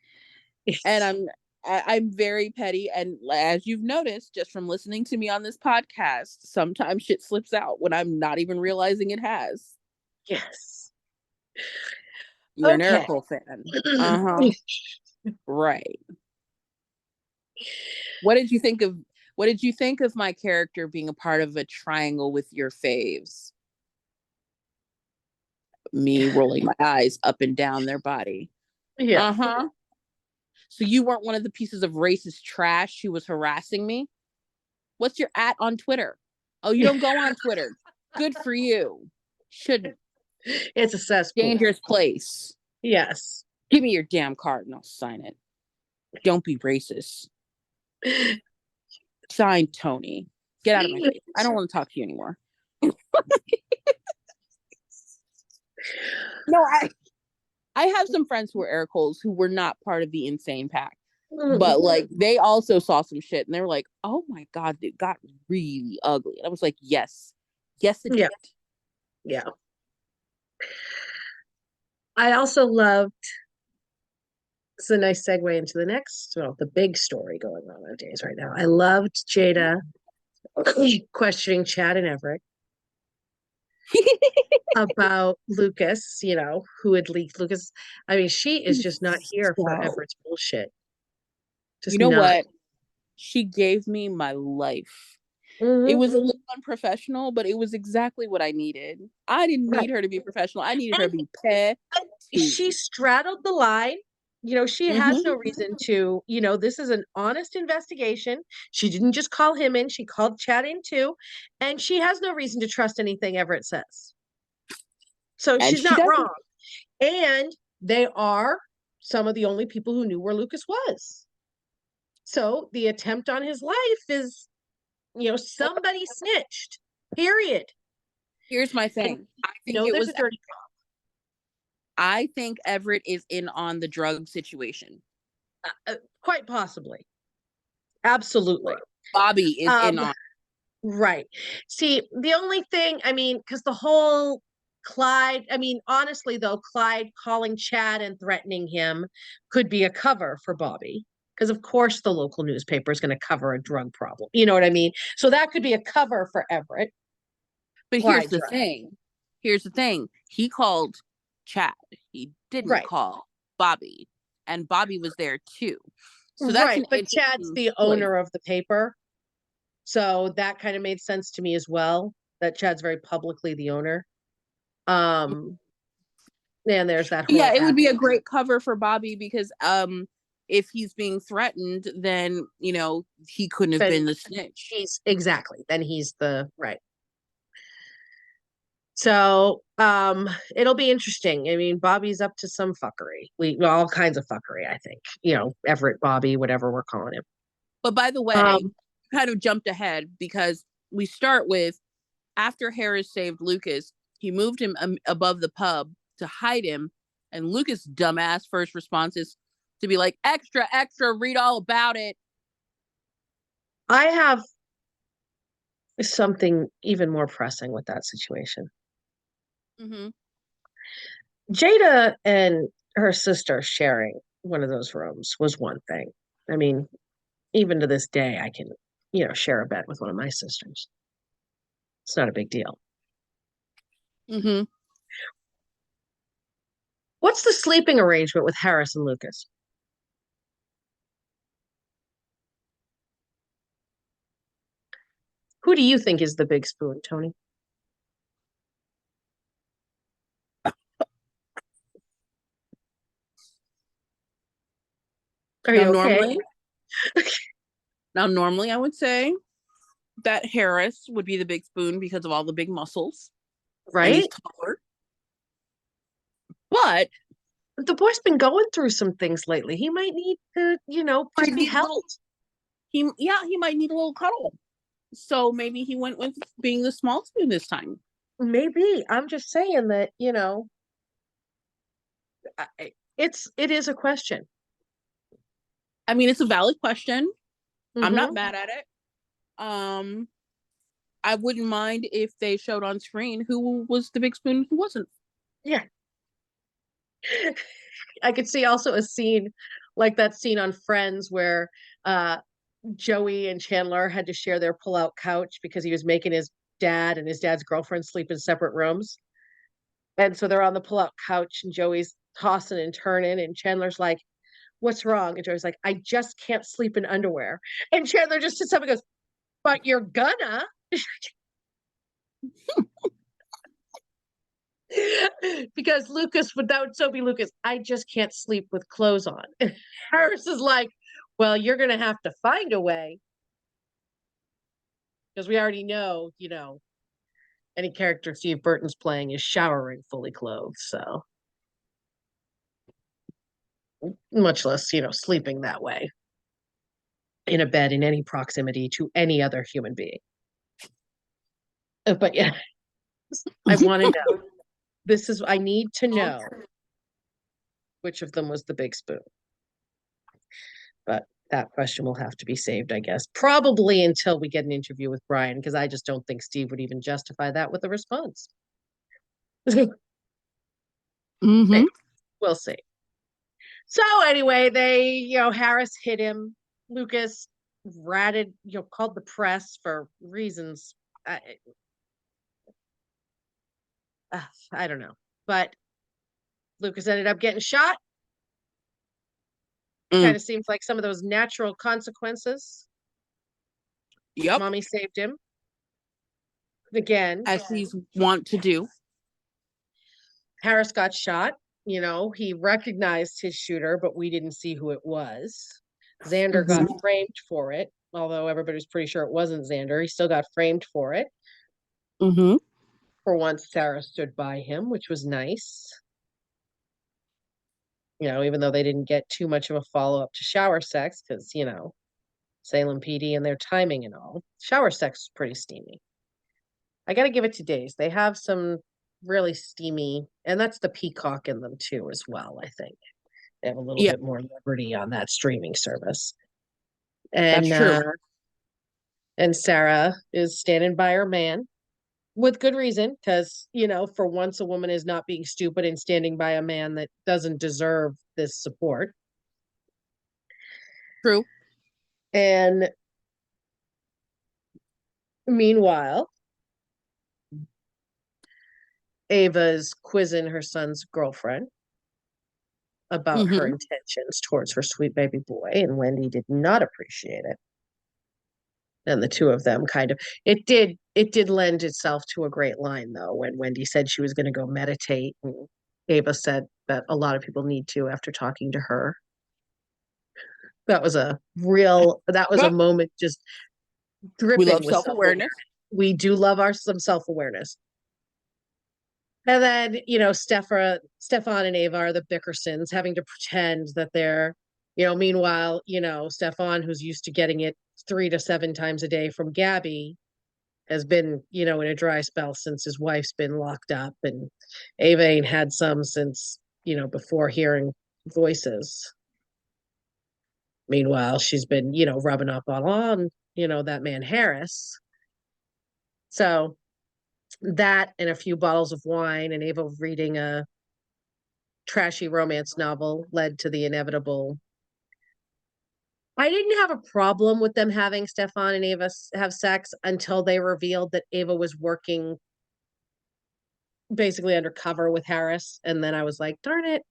and I'm very petty. And as you've noticed, just from listening to me on this podcast, sometimes shit slips out when I'm not even realizing it has. Yes. You're an Okay. Eric fan. Uh-huh. Right. What did you think of my character being a part of a triangle with your faves? Me rolling my eyes up and down their body. Yeah. Uh-huh. So you weren't one of the pieces of racist trash who was harassing me? What's your @ on Twitter? Oh, you don't go on Twitter. Good for you. Shouldn't. It's a cesspool. Dangerous place. Yes. Give me your damn card and I'll sign it. Don't be racist. Sign Toni. Get out of my face. I don't want to talk to you anymore. No, I have some friends who are Eric Coles who were not part of the insane pack. But like, they also saw some shit and they were like, oh my God, it got really ugly. And I was like, yes. Yes, it did. Yeah. Yeah. I also loved, it's a nice segue into the next, well, the big story going on nowadays right now. I loved Jada questioning Chad and Everett about Lucas, who had leaked Lucas. I mean, she is just not here for So, Everett's bullshit. you Just know not. what? She gave me my life. It Mhm. was a little unprofessional, but it was exactly what I needed. I didn't Right. need her to be professional. I needed her to And be petty. she straddled the line. She has no Mm-hmm. reason to, this is an honest investigation. She didn't just call him in, she called Chad in too. And she has no reason to trust anything Everett says. So And she's she not doesn't. wrong. And they are some of the only people who knew where Lucas was. So the attempt on his life is, somebody snitched, period. Here's my And thing. I think it there's was. a dirty. I think Everett is in on the drug situation. Quite possibly. Absolutely. Bobby is in Um, on. right. See, the only thing, I mean, because the whole Clyde, I mean, honestly, though, Clyde calling Chad and threatening him could be a cover for Bobby. because of course the local newspaper is going to cover a drug problem. You know what I mean? So that could be a cover for Everett. But Why here's the drug? thing. Here's the thing. He called Chad. He didn't Right. call Bobby. And Bobby was there too. So that's Right. an But Chad's interesting the choice. owner of the paper. So that kind of made sense to me as well, that Chad's very publicly the owner. Um, and there's that Yeah, whole it would be a aspect. great cover for Bobby because if he's being threatened, then he couldn't have Then been the snitch. he's exactly, then he's the right. So it'll be interesting. I mean, Bobby's up to some fuckery. All kinds of fuckery, I think. Everett, Bobby, whatever we're calling him. But by the way, Um, kind of jumped ahead because we start with after Harris saved Lucas, he moved him above the pub to hide him, and Lucas' dumbass first response is to be like, "Extra, extra, read all about it." I have something even more pressing with that situation. Mm-hmm. Jada and her sister sharing one of those rooms was one thing. I mean, even to this day, I can, share a bed with one of my sisters. It's not a big deal. Mm-hmm. What's the sleeping arrangement with Harris and Lucas? Who do you think is the big spoon, Toni? Are Now you okay? normally, now normally I would say that Harris would be the big spoon because of all the big muscles and he's Right? taller. But The boy's been going through some things lately. He might need to, might just be need a held. little he might need a little cuddle. So maybe he went with being the small spoon this time. Maybe. I'm just saying that, it is a question. I mean, it's a valid question. I'm not Mm-hmm. mad at it. Um, I wouldn't mind if they showed on screen who was the big spoon, who wasn't. Yeah. I could see also a scene like that scene on Friends where uh Joey and Chandler had to share their pull-out couch because he was making his dad and his dad's girlfriend sleep in separate rooms. And so they're on the pull-out couch and Joey's tossing and turning and Chandler's like, "What's wrong?" And Joey's like, "I just can't sleep in underwear." And Chandler just sits up and goes, "But you're gonna." Because Lucas, without Sophie Lucas, I just can't sleep with clothes on. Harris is like, "Well, you're gonna have to find a way." Because we already know, any character Steve Burton's playing is showering fully clothed, so much less, sleeping that way in a bed in any proximity to any other human being. But yeah, I want to know. I need to know which of them was the big spoon. But that question will have to be saved, I guess. Probably until we get an interview with Brian, because I just don't think Steve would even justify that with a response. Mm-hmm. Maybe. We'll see. So anyway, Harris hit him. Lucas ratted, called the press for reasons. I don't know. But Lucas ended up getting shot. Mm. Kind of seems like some of those natural consequences. Yep. Mommy saved him. Again, As he's want to do. Harris got shot. He recognized his shooter, but we didn't see who it was. Xander got Mm-hmm. framed for it, although everybody's pretty sure it wasn't Xander. He still got framed for it. Mm-hmm. For once, Sarah stood by him, which was nice. Even though they didn't get too much of a follow up to shower sex, because, Salem PD and their timing and all. Shower sex is pretty steamy. I got to give it to Days. They have some really steamy, and that's the peacock in them too, as well, I think. They have a little Yeah, bit more liberty on that streaming service. that's And true. Sarah is standing by her man with good reason, because, for once a woman is not being stupid and standing by a man that doesn't deserve this support. True. And meanwhile, Ava's quizzing her son's girlfriend about her Hmm. intentions towards her sweet baby boy, and Wendy did not appreciate it. And the two of them kind of it did lend itself to a great line though when Wendy said she was going to go meditate, and Ava said that a lot of people need to after talking to her. That was a But moment just we dripping love with self-awareness. self-awareness. We do love our some self-awareness. And then, Stefan and Ava are the Bickersons having to pretend that they're, meanwhile, Stefan, who's used to getting it 3 to 7 times a day from Gabby, has been, in a dry spell since his wife's been locked up. And Ava ain't had some since, before hearing voices. Meanwhile, she's been, rubbing up on, that man Harris. So that and a few bottles of wine and Ava reading a trashy romance novel led to the inevitable. I didn't have a problem with them having Stefan and Ava have sex until they revealed that Ava was working basically undercover with Harris. And then I was like, darn it.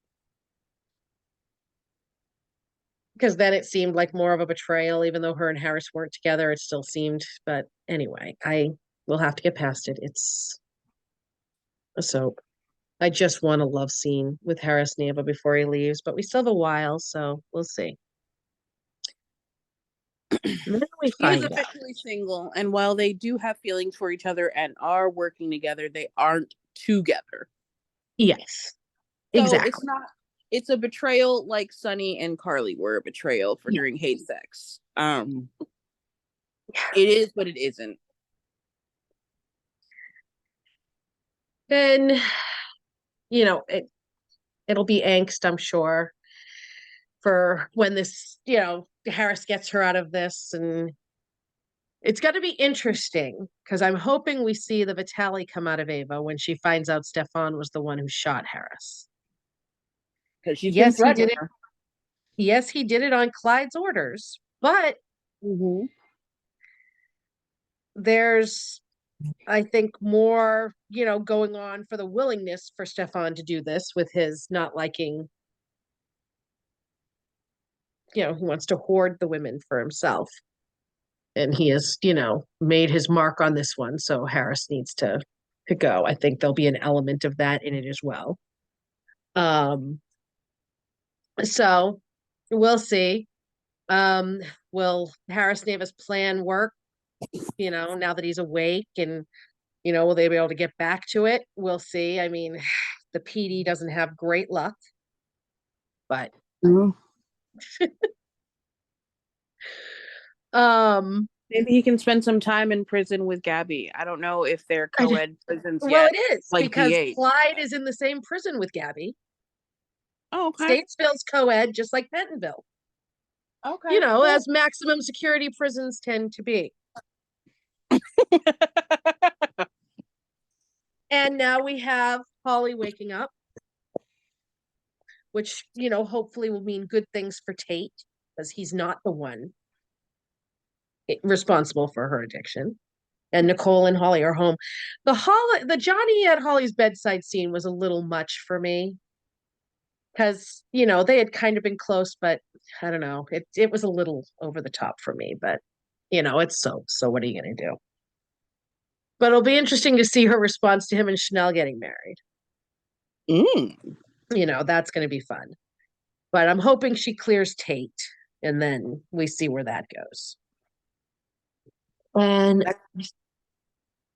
Because then it seemed like more of a betrayal, even though her and Harris weren't together, it still seemed. But anyway, I will have to get past it. It's a soap. I just want a love scene with Harris and Ava before he leaves, but we still have a while, so we'll see. And then we He is find out. officially single, and while they do have feelings for each other and are working together, they aren't together. Yes, So it's exactly. not. It's a betrayal like Sunny and Carly were a betrayal for Yeah. doing hate sex. It is, but it isn't. And it'll be angst, I'm sure, for when this, Harris gets her out of this. And it's going to be interesting because I'm hoping we see the Vitali come out of Ava when she finds out Stefan was the one who shot Harris. Because she's been Yes, he threatening did it. her. Yes, he did it on Clyde's orders, but Mm-hmm. there's, I think, more, going on for the willingness for Stefan to do this with his not liking, he wants to hoard the women for himself. And he has, made his mark on this one. So Harris needs to go. I think there'll be an element of that in it as well. Um, so we'll see. Um, will Harris Davis plan work, now that he's awake, and will they be able to get back to it? We'll see. I mean, the PD doesn't have great luck, but Mm-hmm. um Maybe he can spend some time in prison with Gabby. I don't know if they're I, co-ed prisons well, yet, it is like because DH. Clyde is in the same prison with Gabby. Oh, okay. Statesville's co-ed, just like Bentonville. Okay, cool. As maximum security prisons tend to be. And now we have Holly waking up, which, hopefully will mean good things for Tate because he's not the one responsible for her addiction. And Nicole and Holly are home. The Johnny at Holly's bedside scene was a little much for me because, they had kind of been close, but I don't know. It was a little over the top for me, but it's so what are you going to do? But it'll be interesting to see her response to him and Chanel getting married. Mm. That's going to be fun. But I'm hoping she clears Tate and then we see where that goes. And I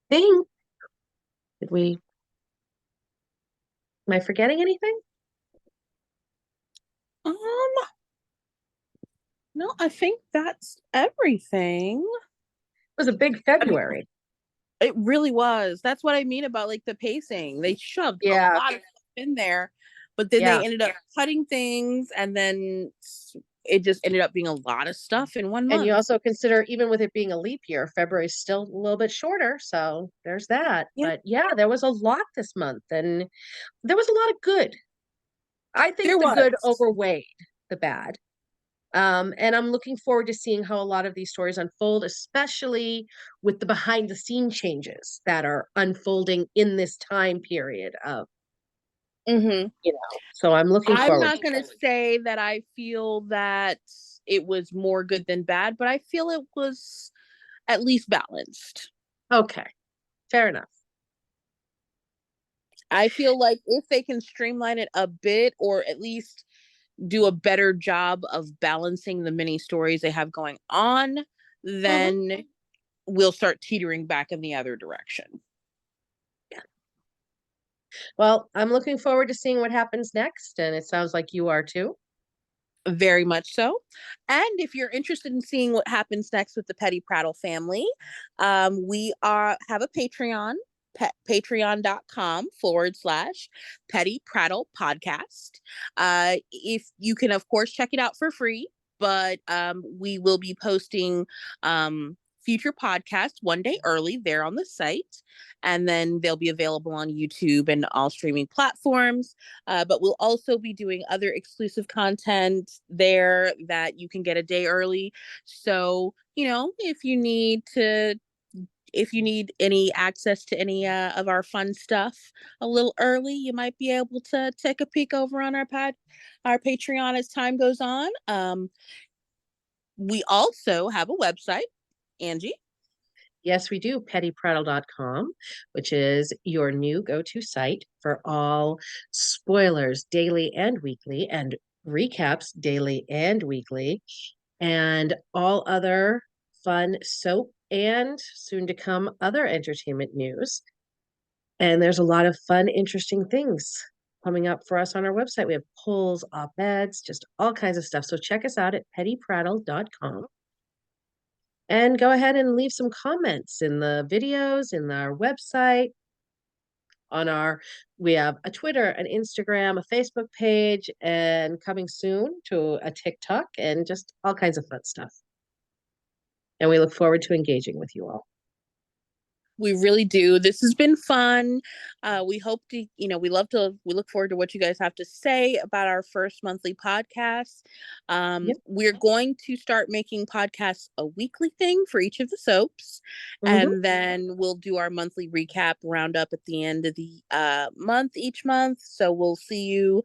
think, did we, am I forgetting anything? Um, no, I think that's everything. It was a big I mean, February. it really was. That's what I mean about like the pacing. They shoved a Yeah. lot of stuff in there, but then Yeah. they ended up cutting things, and then it just ended up being a lot of stuff in one And you month. also consider, even with it being a leap year, February is still a little bit shorter. So there's that. Yeah, But yeah, there was a lot this month and there was a lot of good. I think there the good was. overweighed the bad. And I'm looking forward to seeing how a lot of these stories unfold, especially with the behind the scene changes that are unfolding in this time period of, Mm-hmm. so I'm looking I'm forward not to going to say that I feel that it was more good than bad, but I feel it was at least balanced. it. Okay, fair enough. I feel like if they can streamline it a bit or at least do a better job of balancing the mini stories they have going on, Mhm. then we'll start teetering back in the other direction. Well, I'm looking forward to seeing what happens next, and it sounds like you are too. Very much so. And if you're interested in seeing what happens next with the Petty Prattle family, we have a Patreon, patreon.com/ Petty Prattle podcast. If you can, of course, check it out for free, but we will be posting future podcasts one day early there on the site. And then they'll be available on YouTube and all streaming platforms. But we'll also be doing other exclusive content there that you can get a day early. So, if you need any access to any of our fun stuff a little early, you might be able to take a peek over on our Patreon as time goes on. We also have a website, Angie. Yes, we do. Pettyprattle.com, which is your new go-to site for all spoilers daily and weekly, and recaps daily and weekly, and all other fun soap and soon to come other entertainment news. And there's a lot of fun, interesting things coming up for us on our website. We have polls, op-eds, just all kinds of stuff. So check us out at pettyprattle.com. And go ahead and leave some comments in the videos, in our website, on we have a Twitter, an Instagram, a Facebook page, and coming soon to a TikTok and just all kinds of fun stuff. And we look forward to engaging with you all. We really do. This has been fun. We hope to, we look forward to what you guys have to say about our first monthly podcast. Yep. We're going to start making podcasts a weekly thing for each of the soaps. Mm-hmm. And then we'll do our monthly recap roundup at the end of the month each month. So we'll see you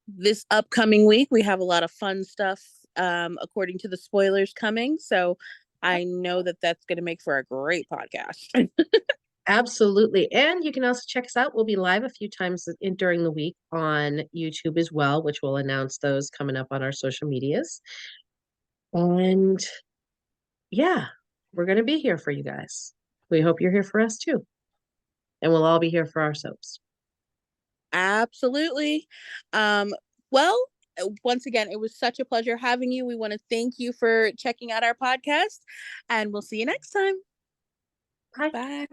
this upcoming week. We have a lot of fun stuff according to the spoilers coming. So I know that that's going to make for a great podcast. Absolutely. And you can also check us out. We'll be live a few times during the week on YouTube as well, which we'll announce those coming up on our social medias. And yeah, we're going to be here for you guys. We hope you're here for us too. And we'll all be here for our soaps. Absolutely. Well, once again, it was such a pleasure having you. We want to thank you for checking out our podcast, and we'll see you next time. Bye. Bye.